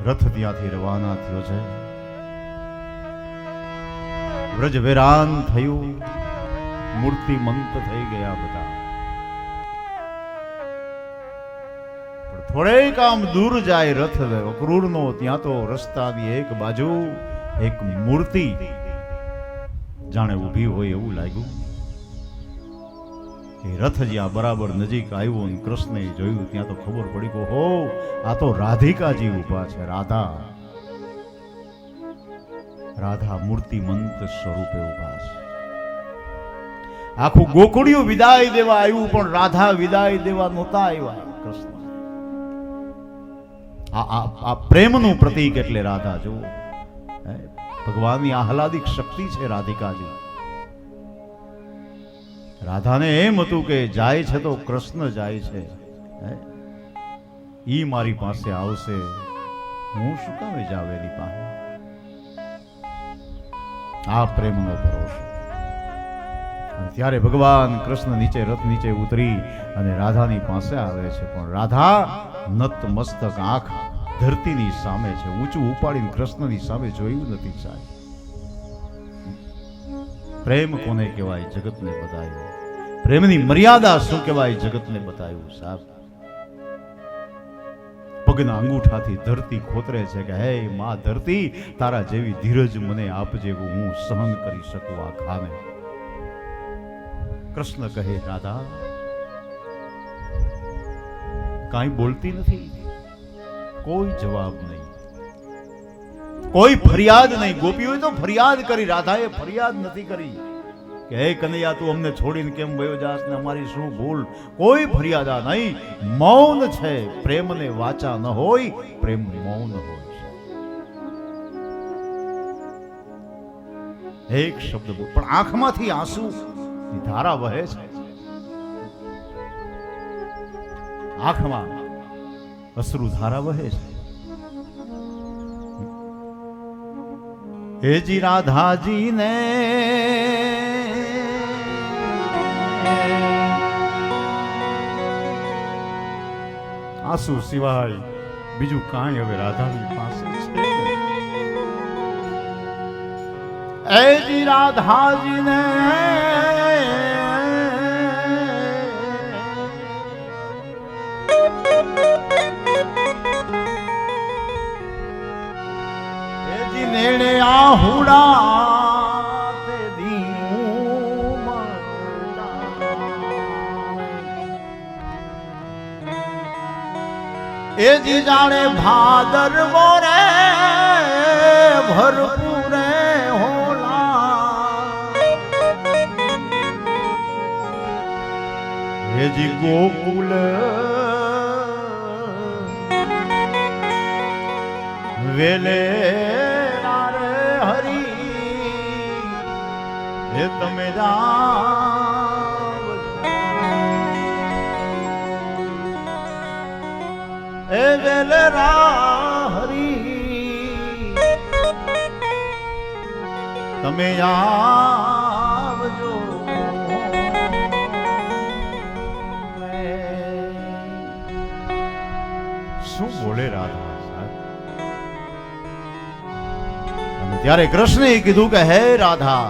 રથ ત્યાંથી રવાના થયો છે. વ્રજ વેરાન થયું, મૂર્તિમંત થઈ ગયા બધા. પણ થોડેક આમ દૂર જાય રથ અક્રૂરનો, ત્યાં તો રસ્તાની એક બાજુ એક મૂર્તિ જાણે ઊભી હોય એવું લાગ્યું. એ રથ જ્યાં બરાબર નજીક આવ્યો ને કૃષ્ણે જોયું, ત્યાં તો ખબર પડી કે હો આ તો રાધિકાજી ઊભા છે. રાધા મૂર્તિમંત સ્વરૂપે ઊભા છે. આખું ગોકુળિયું વિદાય દેવા આવ્યું, પણ રાધા વિદાય દેવા નહોતા આવ્યા. કૃષ્ણ આ પ્રેમનું પ્રતીક એટલે રાધા. જો ભગવાનની આહલાદિક શક્તિ છે રાધિકાજી. રાધાને એમ હતું કે જાય છે તો કૃષ્ણ જાય છે, ઈ મારી પાસે આવશે, હું શું કામે જાવ એની પાસે. આ પ્રેમનો ભરોસો. ત્યારે ભગવાન કૃષ્ણ નીચે રથ નીચે ઉતરી અને રાધાની પાસે આવે છે, પણ રાધા નત મસ્તક આંખ ધરતીની સામે છે. ઊંચું ઉપાડીને કૃષ્ણની સામે જોયું નથી. સાહેબ પ્રેમ કોને કહેવાય જગતને બતાવ્યું. પ્રેમની મર્યાદા શું કહેવાય જગતને બતાવ્યું. સાહેબ પગના અંગૂઠાથી ધરતી ખોતરે છે કે હે માં ધરતી, તારા જેવી ધીરજ મને આપજે, હું સહન કરી શકું આ ખાને. કૃષ્ણ કહે રાધા કાંઈ બોલતી નથી, કોઈ જવાબ નહીં, કોઈ ફરિયાદ નહીં. ગોપીઓએ તો ફરિયાદ કરી, રાધાએ ફરિયાદ નથી કરી કે હે કનૈયા તું અમને છોડીને કેમ વયો જાસ ને અમારી શું ભૂલ. કોઈ ફરિયાદા નહીં, મૌન છે. પ્રેમને વાચા ન હોય, પ્રેમ મૌન હોય. એક શબ્દ બોલ, પણ આંખમાંથી આંસુ ધારા વહે છે. આંખમાં અશ્રુ ધારા વહે છે. હેજી રાધાજી ને આંસુ સિવાય બીજું કાંઈ હવે રાધાની પાસે છે. હેજી રાધાજી ને નેણે આહુડા તે દીવું એ જી જાણે ભાદરવો રે ભરપૂરે હોલા. એ જી ગોકુલ વેલે એ તમે જાવ એ વેલરા હરી તમે આવજો શું બોલે રાધા સાહેબ? અને ત્યારે કૃષ્ણે કીધું કે હે રાધા,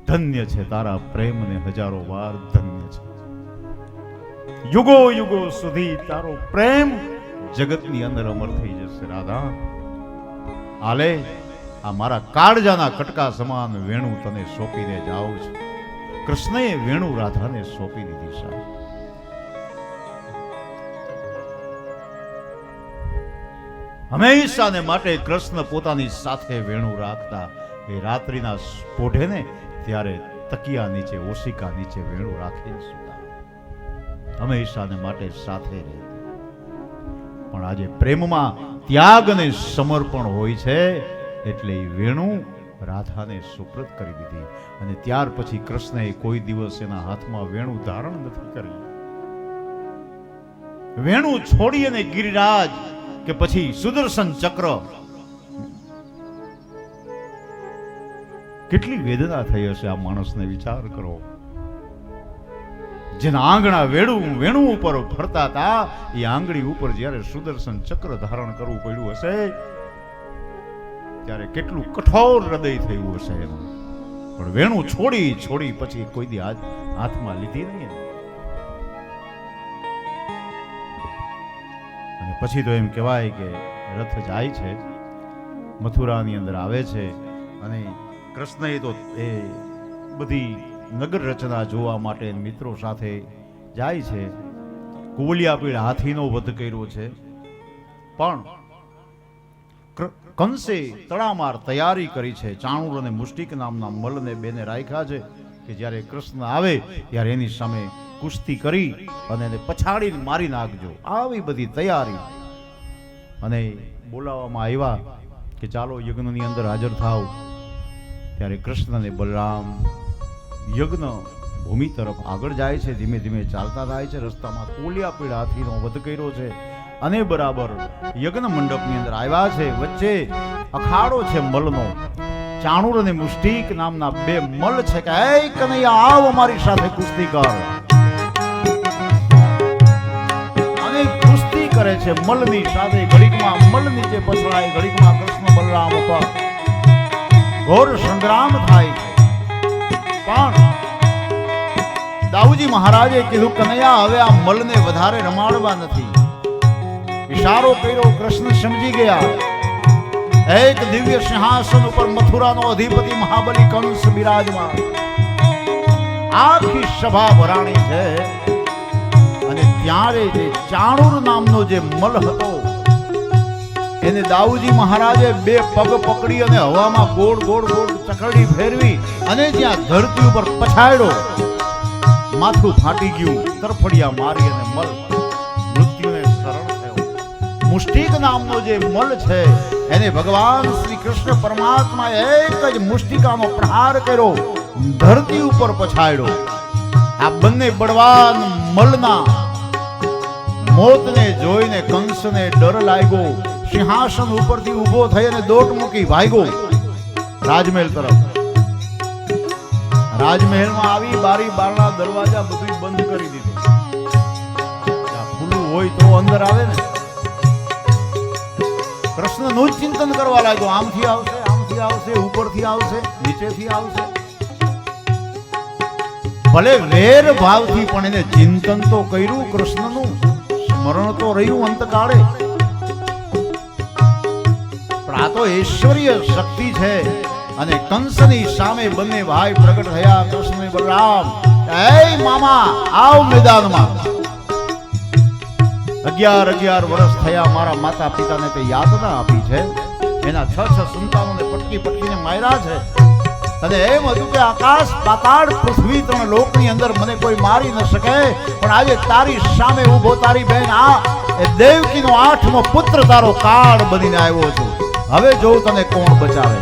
ધન્ય છે તારા પ્રેમને હજારો વાર ધન્ય છે. યુગો યુગો સુધી તારો પ્રેમ જગતની અંદર અમર થઈ જશે. રાધા આલે આ મારા કાળજાના કટકા સમાન વેણુ તને સોંપીને જાઉં છું. કૃષ્ણએ વેણુ રાધાને સોંપી દીધી સાહેબ. હંમેશાને માટે કૃષ્ણ પોતાની સાથે વેણુ રાખતા. એ રાત્રિના પોઢે ને ત્યારે તકિયા નીચે ઓશિકા નીચે વેણુ રાખીને સુતા. હંમેશાને માટે સાથે રહે. પણ આજે પ્રેમમાં ત્યાગ અને સમર્પણ હોય છે એટલે એ વેણુ રાધાને સુપ્રત કરી દીધી. અને ત્યાર પછી કૃષ્ણએ કોઈ દિવસ એના હાથમાં વેણુ ધારણ નથી કરી. વેણુ છોડી અને ગિરિરાજ કે પછી સુદર્શન ચક્ર, કેટલી વેદના થઈ હશે આ માણસને વિચાર કરો. જેના આંગણા વેણુ ઉપર ફરતા હતા એ આંગળી ઉપર જ્યારે સુદર્શન ચક્ર ધારણ કરવું પડ્યું હશે ત્યારે કેટલું કઠોર હૃદય થયું હશે એનું. પણ વેણુ છોડી પછી કોઈ દી હાથમાં લીધી નહીં. અને પછી તો એમ કહેવાય કે રથ જાય છે, મથુરાની અંદર આવે છે અને કૃષ્ણએ તો એ બધી નગર રચના જોવા માટે મિત્રો સાથે જાય છે. કુવલિયા પીળ હાથીનો વધ કર્યો છે, પણ કંસે તડામાર તૈયારી કરી છે. ચાણુર અને મુષ્ટિક નામના મલને બેને રાખ્યા છે કે જ્યારે કૃષ્ણ આવે ત્યારે એની સામે કુસ્તી કરી અને એને પછાડીને મારી નાખજો. આવી બધી તૈયારી. અને બોલાવવામાં આવ્યા કે ચાલો યજ્ઞની અંદર હાજર થાવ. ત્યારે કૃષ્ણ અને બલરામ યજ્ઞ ભૂમિ તરફ આગળ જાય છે. ધીમે ધીમે ચાલતા થાય છે. રસ્તામાં કોલિયા પીળ હાથીનો વધ કર્યો છે અને બરાબર યજ્ઞ મંડપની અંદર આવ્યા છે. વચ્ચે અખાડો છે મલનો. ચાણુર અને મુષ્ટિક નામના બે મલ છે કે એ કનૈયા આવ અમારી સાથે કુસ્તી કર. અને કુસ્તી કરે છે મલની સાથે. ઘડીકમાં મલ નીચે પસરાય, ઘડીકમાં કૃષ્ણ બલરામ ઉપર ઘોર સંગ્રામ થાય. પણ દાઉજી મહારાજે કીધું કનૈયા હવે આ મલને વધારે રમાડવા નથી. ઇશારો કર્યો, કૃષ્ણ સમજી ગયા. એક દિવ્ય સિંહાસન ઉપર મથુરાનો અધિપતિ મહાબલી કંસ બિરાજમાન. આખી સભા ભરાણી છે અને ત્યારે જે ચાણુર નામનો જે મલ હતો એને દાઉજી મહારાજે બે પગ પકડી અને હવામાં ગોળ ગોળ ગોળ ચકરડી ફેરવી અને જ્યાં ધરતી ઉપર પછાડ્યો. માથું ફાટી ગયું, તરફડિયા મારી અને મલ મૃત્યુને શરણ થયો. મુષ્ટિક નામનો જે મલ છે એને ભગવાન શ્રી કૃષ્ણ પરમાત્મા એક જ મુષ્ટિકાનો પ્રહાર કર્યો, ધરતી ઉપર પછાડ્યો. આ બંને બળવાન મલના મોતને જોઈને કંસને ડર લાગ્યો. સિંહાસન ઉપરથી ઊભો થઈ અને દોટ મૂકી ભાગ્યો રાજમહેલ તરફ. રાજમહેલમાં આવી બારી બારણા દરવાજા બધું બંધ કરી દીધું. ખુલ્લું હોય તો અંદર આવે ને. કૃષ્ણનું જ ચિંતન કરવા લાગ્યો. આમથી આવશે, ઉપરથી આવશે, નીચેથી આવશે. ભલે વેર ભાવથી પણ એને ચિંતન તો કર્યું. કૃષ્ણનું સ્મરણ તો રહ્યું અંતકાળે. આ તો ઐશ્વર્ય શક્તિ છે. અને કંસની સામે બંને ભાઈ પ્રગટ થયા, કૃષ્ણ બલરામ. એ મામા આવ મેદાનમાં. 11 વર્ષ થયા મારા માતા પિતાને તે યાતના આપી છે. એના 6 સંતાનોને પટકીને માર્યા છે. તને એમ હતું કે આકાશ પાતાળ પૃથ્વી 3 લોકની અંદર મને કોઈ મારી ન શકે. પણ આજે તારી સામે ઊભો તારી બહેન આ એ દેવકીનો 8મો પુત્ર તારો કાળ બનીને આવ્યો છું. હવે જો તને કોણ બચાવે.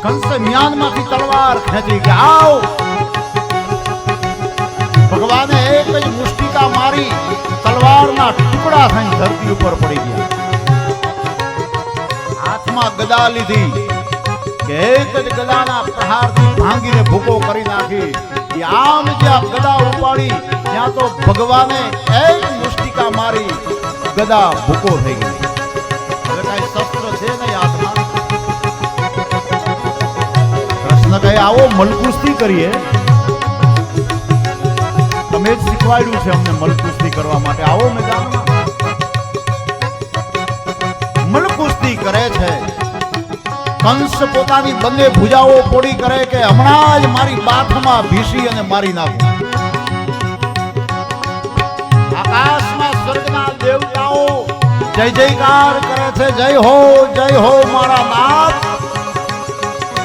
કંસે મ્યાનમાંથી તલવાર ખેંચી કે આવ. ભગવાને એક જ મુષ્ટિકા મારી, તલવારના ટુકડા થઈને ધરતી ઉપર પડી ગયા. હાથમાં ગદા લીધી કે એક જ ગદાના પ્રહારથી ભાંગીને ભૂકો કરી નાખી. આમ જ્યાં ગદા ઉપાડી ત્યાં તો ભગવાને એક મુષ્ટિકા મારી, ગદા ભૂકો થઈ ગઈ. હવે કઈ શસ્ત્ર છે નહીં હાથમાં. કૃષ્ણ કહે આવો મલકુસ્તી કરીએ. તમે જ શીખવાડ્યું છે અમને મલકુસ્તી કરવા માટે. આવો મેદાનમાં. મલકુસ્તી કરે છે. કંસ પોતાની બંને ભુજાઓ પોડી કરે કે હમણાં જ મારી બાથમાં ભીસી અને મારી નાખું. આકાશમાં સ્વર્ગના દેવતાઓ જય જયકાર કરે છે. જય હો મારા નાથ.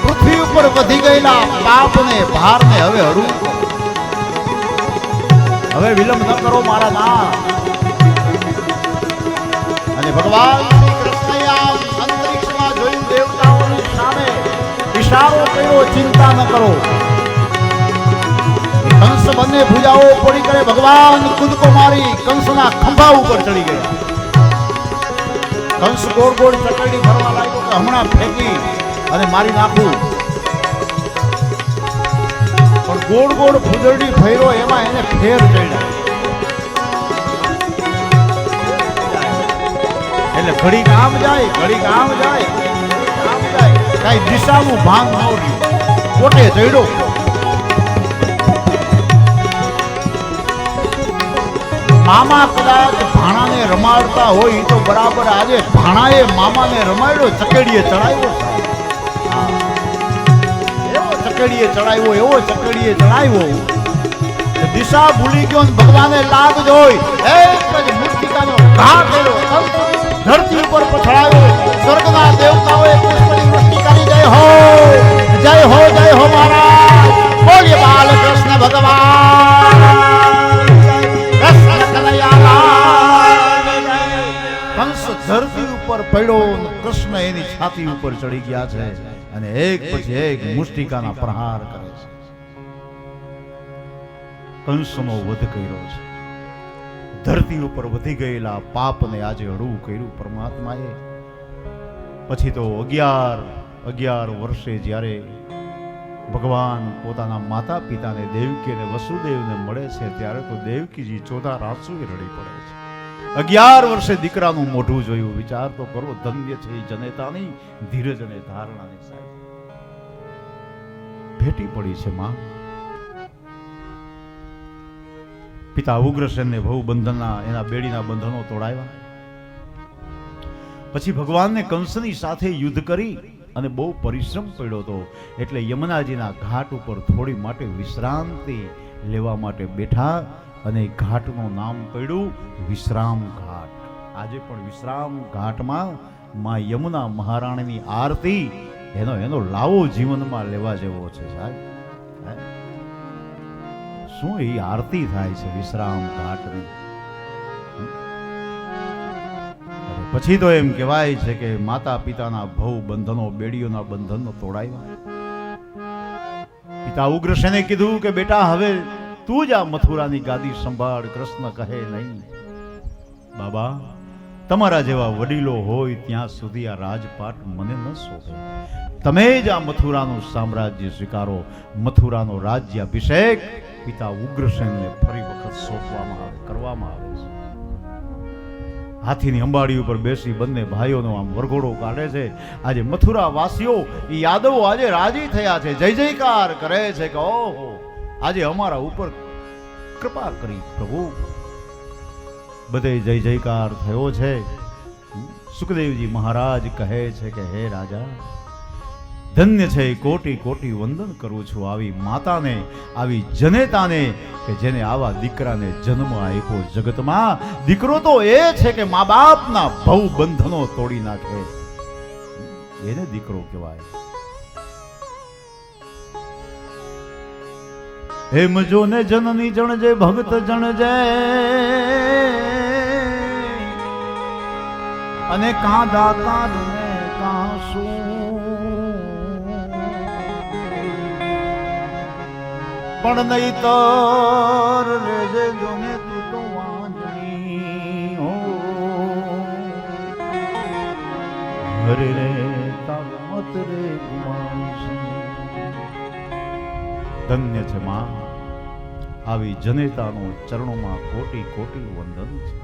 પૃથ્વી ઉપર વધી ગયેલા પાપને ભારને હવે હરું. હવે વિલંબ ન કરો મારા નાથ. અને ભગવાન શ્રી કૃષ્ણએ આમ અંતરિક્ષમાં જોયું દેવતાઓની સામે ઈશારો કર્યો, ચિંતા ન કરો. કંસ બંને ભુજાઓ પોડી કરે. ભગવાન કૂદકો મારી કંસના ખંભા ઉપર ચડી ગયા. કંસ ગોળ ગોળ ચકડી ફરવા લાગ્યો કે હમણાં ફેંકી અને મારી નાખું. પણ ગોળ ગોળ ફૂદરડી ફેર્યો એમાં એને ફેર ચડ્યા. એટલે ઘડીક આમ જાય, ઘડીક આમ જાય, કઈ દિશાનું ભાંગ ન રહ્યું. કોટે ચડ્યો. મામા કદાચ ભાણાને રમાડતા હોય તો બરાબર. આજે ભાણાએ મામાને રમાડ્યો, ચકેડીએ ચડાવ્યો. એવો ચકેડીએ ચડાવ્યો. દિશા ભૂલી ગયો. ભગવાને લાગ જોઈ એક જ મુષ્ટિકાનો ઘા કર્યો, ધરતી ઉપર પછડાયો. સ્વર્ગના દેવતાઓએ પુષ્પની વૃષ્ટિ કરી. જય હો મહારાજ. બોલીએ બાલકૃષ્ણ ભગવાન. કંસ ધરતી ઉપર પડ્યો, કૃષ્ણ એની છાતી ઉપર ચડી ગયા છે અને એક પછી એક મુષ્ટિકાના પ્રહાર કરે છે. કંસનો વધ કર્યો છે. ધરતી ઉપર વધી ગયેલા પાપને આજે હળવું કર્યું પરમાત્માએ. પછી તો 11 વર્ષે જ્યારે ભગવાન પોતાના માતા પિતાને દેવકી અને વસુદેવને મળે છે ત્યારે તો દેવકીજી ચોથા રાસુએ રડી પડે છે. 11 વર્ષે દીકરાનું મોઢું જોયું. વિચાર તો કરો. ધન્ય છે જનેતાની ધીરજ અને ધારણાની સાહેબ ભેટી પડી છે માં. પિતા ઉગ્રસેનને ભવ બંધનના એના બેડીના બંધનો તોડાવ્યા. પછી ભગવાનને કંસની સાથે યુદ્ધ કરી અને બહુ પરિશ્રમ પડ્યો હતો. એટલે યમુનાજીના ઘાટ ઉપર થોડી માટે વિશ્રાંતિ લેવા માટે બેઠા અને ઘાટનું નામ પડ્યું વિશ્રામ ઘાટ. આજે પણ વિશ્રામ ઘાટમાં માં યમુના મહારાણીની આરતી એનો લાવો જીવનમાં લેવા જેવો છે સાહેબ. શું એ આરતી થાય છે વિશ્રામ ઘાટની. પછી તો એમ કહેવાય છે કે માતા પિતાના ભવ બંધનો, બેડીઓના બંધનો તોડાવ્યા. પિતા ઉગ્રસેને કીધું કે બેટા હવે તું જ આ મથુરાની ગાદી સંભાળ. કૃષ્ણ કહે નહીં બાબા, તમારા જેવા વડીલો હોય ત્યાં સુધી આ રાજપાટ મને ન શોભે. તમે જ આ મથુરાનું સામ્રાજ્ય સ્વીકારો. મથુરાનો રાજ્યાભિષેક પિતા ઉગ્રસેનને ફરી વખત સોંપવામાં કરવામાં આવે છે. હાથીની અંબાડી ઉપર બેસી બંને ભાઈઓનો આમ વરઘોડો કાઢે છે. આજે મથુરા વાસીઓ યાદવો આજે રાજી થયા છે, જય જયકાર કરે છે કે ઓહો આજે અમારા ઉપર કૃપા કરી પ્રભુ. બધે જય જયકાર થયો છે. સુખદેવજી મહારાજ કહે છે કે હે રાજા, ધન્ય છે, કોટી કોટી વંદન કરું છું આવી માતાને, આવી જનેતાને કે જેને આવા દીકરાને જન્મ આપ્યો. જગતમાં દીકરો તો એ છે કે મા બાપના ભવ બંધનો તોડી નાખે, એને દીકરો કહેવાય. એમ જો ને જનની જણજે, ભગત જણજે, અને કાં દાતા ને કાં શું. પણ નહીં તર રેજે જોને તું તો વાંજણી હો હરે રે તામત રે ધન્ય છે માં આવી જનેતાનો ચરણોમાં કોટી કોટી વંદન છે.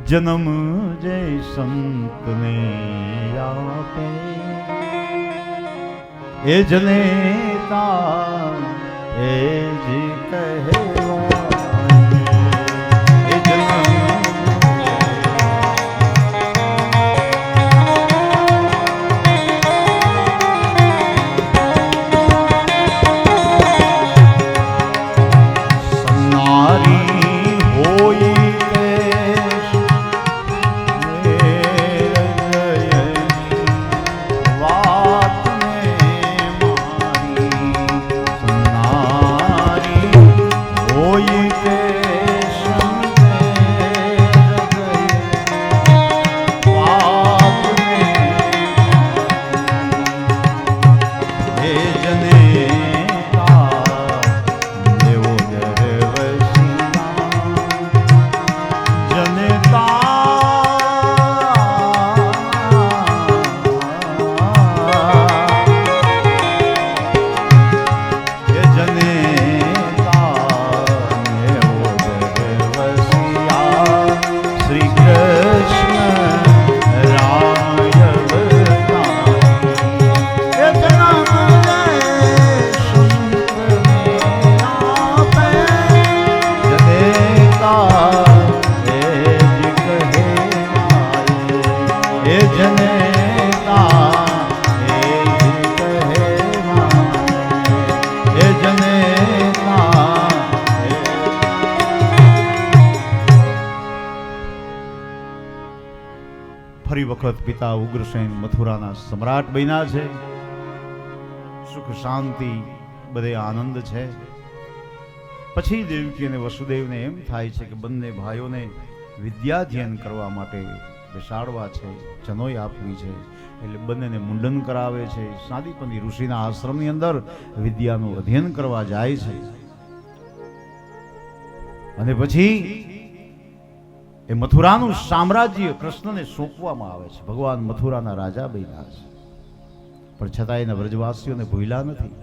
જન્મ જય સંતને આપે એ જનેતા એ જી કહેવાય એ જન્મ ફરી વખત પિતા ઉગ્રસેન મથુરાના સમ્રાટ બન્યા છે. સુખ શાંતિ બધે આનંદ છે. પછી દેવકી અને વસુદેવને એમ થાય છે કે બંને ભાઈઓને વિદ્યાધ્યયન કરવા માટે બેસાડવા છે, જનોઈ આપવી છે. એટલે બંનેને મુંડન કરાવે છે. સાદીપની ઋષિના આશ્રમની અંદર વિદ્યાનું અધ્યયન કરવા જાય છે. અને પછી એ મથુરાનું સામ્રાજ્ય કૃષ્ણને સોંપવામાં આવે છે. ભગવાન મથુરાના રાજા બન્યા છે, પણ છતાં એના વ્રજવાસીઓને ભૂલ્યા નથી.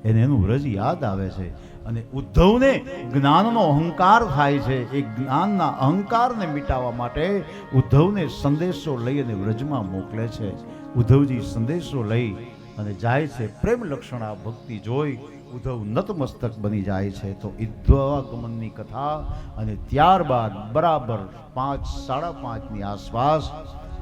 એને એનું વ્રજ યાદ આવે છે. અને ઉદ્ધવને જ્ઞાનનો અહંકાર થાય છે. એ જ્ઞાનના અહંકારને મિટાવવા માટે ઉદ્ધવને સંદેશો લઈ અને વ્રજમાં મોકલે છે. ઉદ્ધવજી સંદેશો લઈ અને જાય છે. પ્રેમ લક્ષણા ભક્તિ જોઈ ઉદ્ધવ નતમસ્તક બની જાય છે. તો ઈદ્વાગમનની કથા અને ત્યારબાદ બરાબર 5-5:30 આસપાસ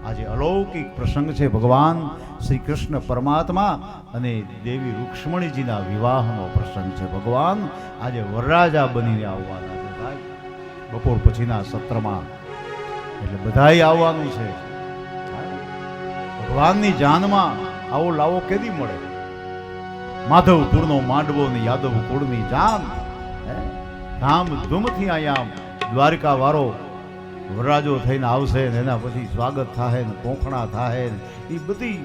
આજે અલૌકિક પ્રસંગ છે. ભગવાન શ્રી કૃષ્ણ પરમાત્મા અને દેવી રૂક્ષ્મણીજીના વિવાહનો પ્રસંગ છે. ભગવાન આજે વરરાજા બનીને આવવાના છે ભાઈ, બપોર પછીના સત્રમાં. એટલે બધાય આવવાનું છે. ભગવાનની જાનમાં આવો લાવો કેદી મળે? માધવપુરનો માંડવો ને યાદવ કુળની જાન, ધામ ધૂમથી અહીંયા દ્વારિકા વાળો વરરાજો થઈને આવશે ને એના પછી સ્વાગત થાય ને કોંખણા થાય ને એ બધી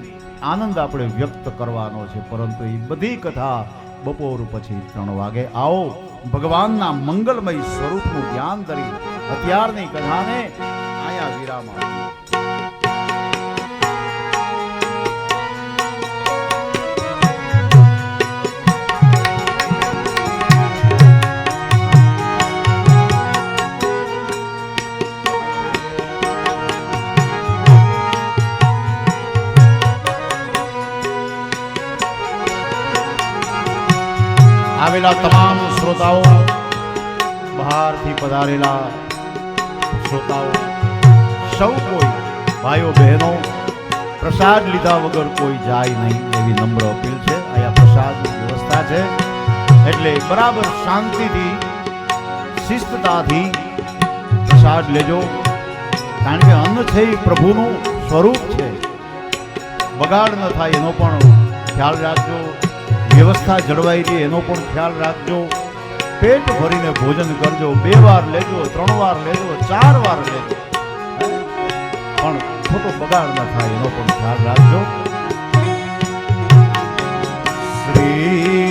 આનંદ આપણે વ્યક્ત કરવાનો છે. પરંતુ એ બધી કથા બપોર પછી 3 વાગે આવો ભગવાનના મંગલમય સ્વરૂપનું ધ્યાન કરી અત્યારની કથાને અહીંયા વિરામ આપો. આવેલા તમામ શ્રોતાઓ, બહારથી પધારેલા શ્રોતાઓ, સૌ કોઈ ભાઈઓ બહેનો પ્રસાદ લીધા વગર કોઈ જાય નહીં એવી નમ્ર અપીલ છે. અહીંયા પ્રસાદની વ્યવસ્થા છે એટલે બરાબર શાંતિથી શિસ્તતાથી પ્રસાદ લેજો. કારણ કે અન્ન છે એ પ્રભુનું સ્વરૂપ છે. બગાડ ન થાય એનો પણ ખ્યાલ રાખજો. વ્યવસ્થા જળવાઈ રહે એનો પણ ખ્યાલ રાખજો. પેટ ભરીને ભોજન કરજો. 2 વાર લેજો, 3 વાર લેજો, 4 વાર લેજો, પણ ખોટો બગાડ ન થાય એનો પણ ખ્યાલ રાખજો. શ્રી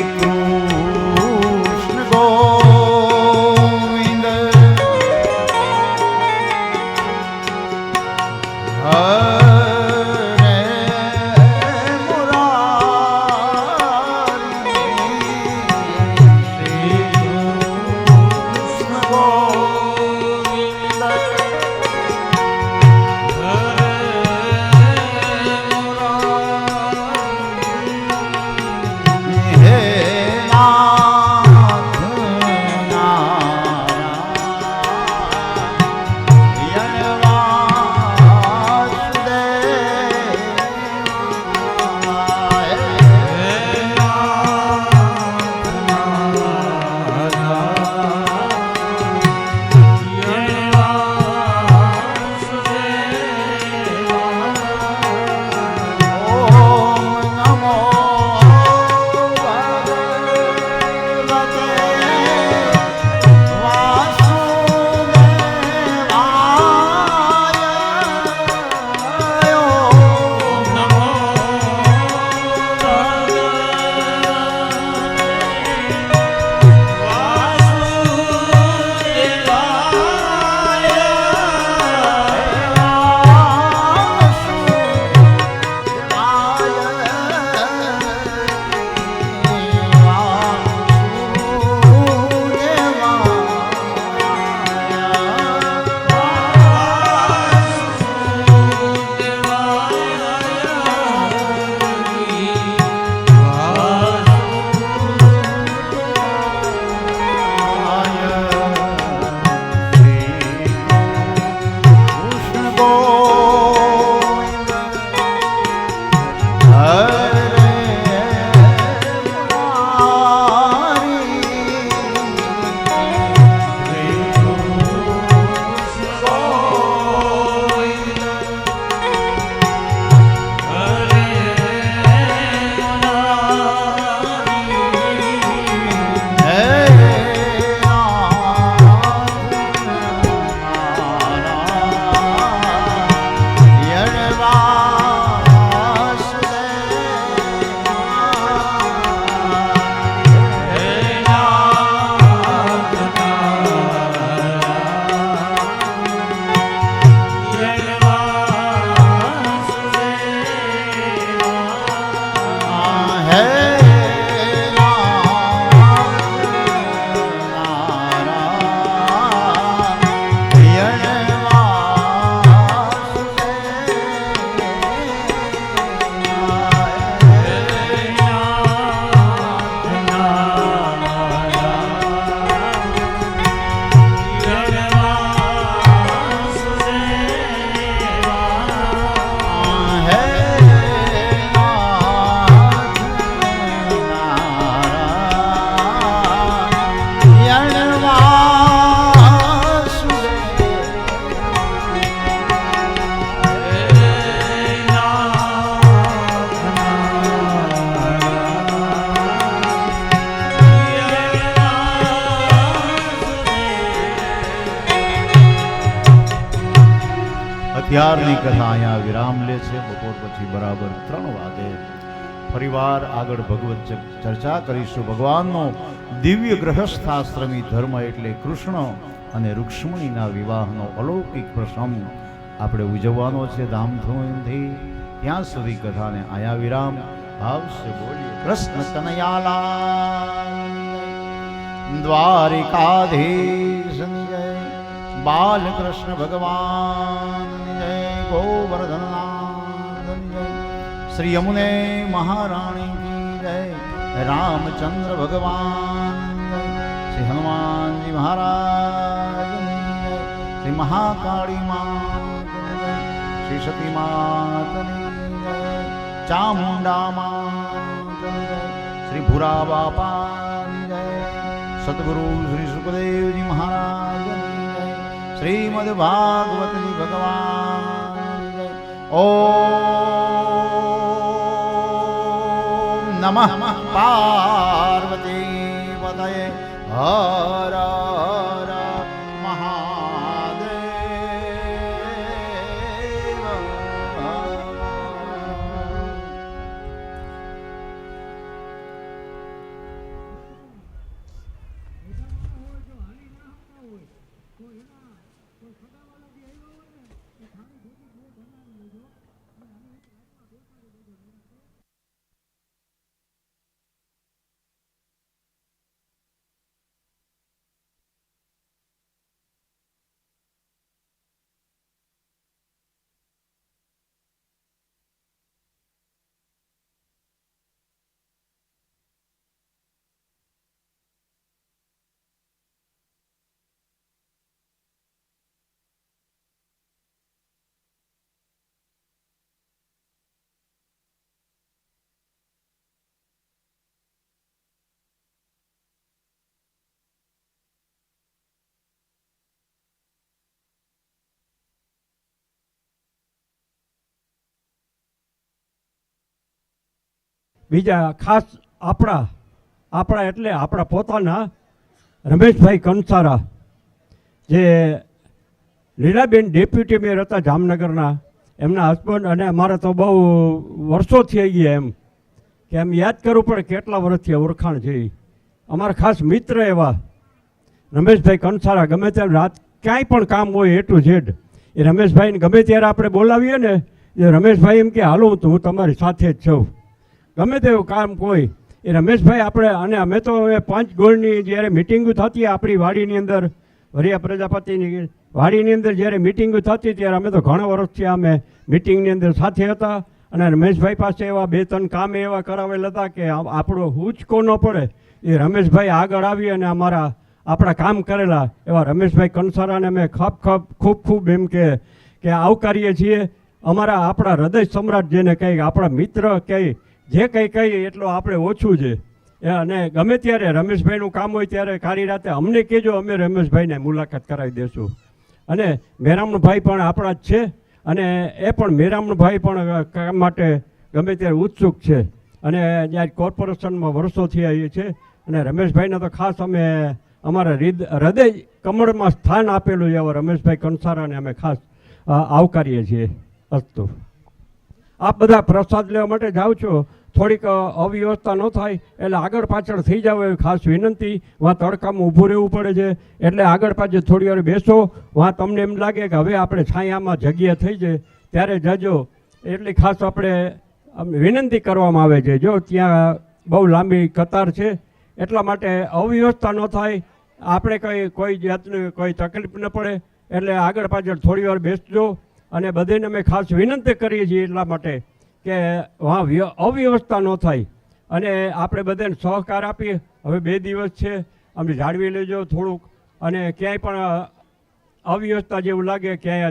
અત્યારની કથા અહીંયા વિરામ લે છે. બપોર પછી બરાબર 3 વાગે ફરીવાર આગળ ભગવત ચર્ચા કરીશું. ભગવાનનો દિવ્ય ગ્રહસ્થાશ્રમી ધર્મ એટલે કૃષ્ણ અને રૂક્ષ્મણીના વિવાહનો અલૌકિક પ્રસંગ આપણે ઉજવવાનો છે ધામધૂમથી. ત્યાં સુધી કથાને અહીંયા વિરામ આવશે. બોલીએ કૃષ્ણ કનૈયાલાલ, દ્વારિકાધીશ જય, બાલકૃષ્ણ ભગવાન જય, ગોવર્ધનનાથ જય, શ્રી યમુને મહારાણી કી જય, રામચંદ્ર ભગવાન જય, શ્રી હનુમાનજી મહારાજ જય, શ્રી મહાકાળી માત જય, શ્રી સતી માતની જય, ચામુંડા માત જય, શ્રી ભૂરા બાપાની જય, સદગુરુ શ્રી સુખદેવજી મહારાજ જય, શ્રીમદ ભાગવતજી ભગવાન જય. ઓમ નમઃ પાર્વતી પતયે હર હર મહાદેવ. કોઈ સગાવાલા બી આવ્યા હોય ને એ ખાણી ખોટી બહુ બનાવી બીજા ખાસ આપણા એટલે આપણા પોતાના રમેશભાઈ કંસારા, જે લીલાબેન ડેપ્યુટી મેયર હતા જામનગરના, એમના હસબન્ડ, અને અમારે તો બહુ વર્ષો થઈ ગયા એમ કે એમ યાદ કરવું પડે કેટલા વર્ષથી ઓળખાણ છે. અમારા ખાસ મિત્ર એવા રમેશભાઈ કંસારા, ગમે ત્યારે રાત ક્યાંય પણ કામ હોય A to Z, એ રમેશભાઈને ગમે ત્યારે આપણે બોલાવીએ ને, એ રમેશભાઈ એમ કે હાલો હું તમારી સાથે જ છું, ગમે તેવું કામ કોઈ એ રમેશભાઈ આપણે. અને અમે તો 5 ગોળની જ્યારે મિટિંગો થતી આપણી વાડીની અંદર, વરિયા પ્રજાપતિની વાડીની અંદર જ્યારે મિટિંગો થતી ત્યારે અમે તો ઘણા વર્ષથી અમે મિટિંગની અંદર સાથે હતા. અને રમેશભાઈ પાસે એવા 2-3 કામ એવા કરાવેલ હતા કે આપણો હુંચકો ન પડે, એ રમેશભાઈ આગળ આવી અને આપણા કામ કરેલા એવા રમેશભાઈ કંસારાને અમે ખૂબ એમ કે આવકારીએ છીએ. આપણા હૃદય સમ્રાટ જેને કહી, આપણા મિત્ર કહી, જે કંઈ કહીએ એટલો આપણે ઓછું છે. અને ગમે ત્યારે રમેશભાઈનું કામ હોય ત્યારે કાળી રાતે અમને કહેજો, અમે રમેશભાઈને મુલાકાત કરાવી દઈશું. અને મેરામણભાઈ પણ આપણા જ છે, અને એ પણ મેરામણભાઈ પણ કામ માટે ગમે ત્યારે ઉત્સુક છે. અને જ્યારે કોર્પોરેશનમાં વર્ષોથી આવીએ છીએ, અને રમેશભાઈને તો ખાસ અમે અમારા હૃદય કમળમાં સ્થાન આપેલું છે એવા રમેશભાઈ કંસારાને અમે ખાસ આવકારીએ છીએ. અસ્તુ. આપ બધા પ્રસાદ લેવા માટે જાઓ છો, થોડીક અવ્યવસ્થા ન થાય એટલે આગળ પાછળ થઈ જાવ એવી ખાસ વિનંતી. વાં તડકામાં ઊભું રહેવું પડે છે એટલે આગળ પાછળ થોડી વાર બેસો. વાં તમને એમ લાગે કે હવે આપણે છાયામાં જગ્યા થઈ જાય ત્યારે જજો, એટલી ખાસ આપણે વિનંતી કરવામાં આવે છે. જો ત્યાં બહુ લાંબી કતાર છે એટલા માટે અવ્યવસ્થા ન થાય, આપણે કોઈ જાતની કોઈ તકલીફ ન પડે એટલે આગળ પાછળ થોડી વાર બેસજો. અને બધાને અમે ખાસ વિનંતી કરીએ છીએ એટલા માટે કે અવ્યવસ્થા ન થાય અને આપણે બધાને સહકાર આપીએ. હવે 2 દિવસ છે, અમને જાળવી લેજો થોડુંક. અને ક્યાંય પણ અવ્યવસ્થા જેવું લાગે, ક્યાંય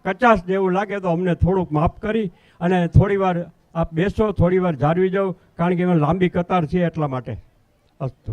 કચાશ જેવું લાગે તો અમને થોડુંક માફ કરી અને થોડી વાર આપ બેસો, થોડી વાર જાળવી જાઓ, કારણ કે એમાં લાંબી કતાર છે એટલા માટે. અસ્તુ.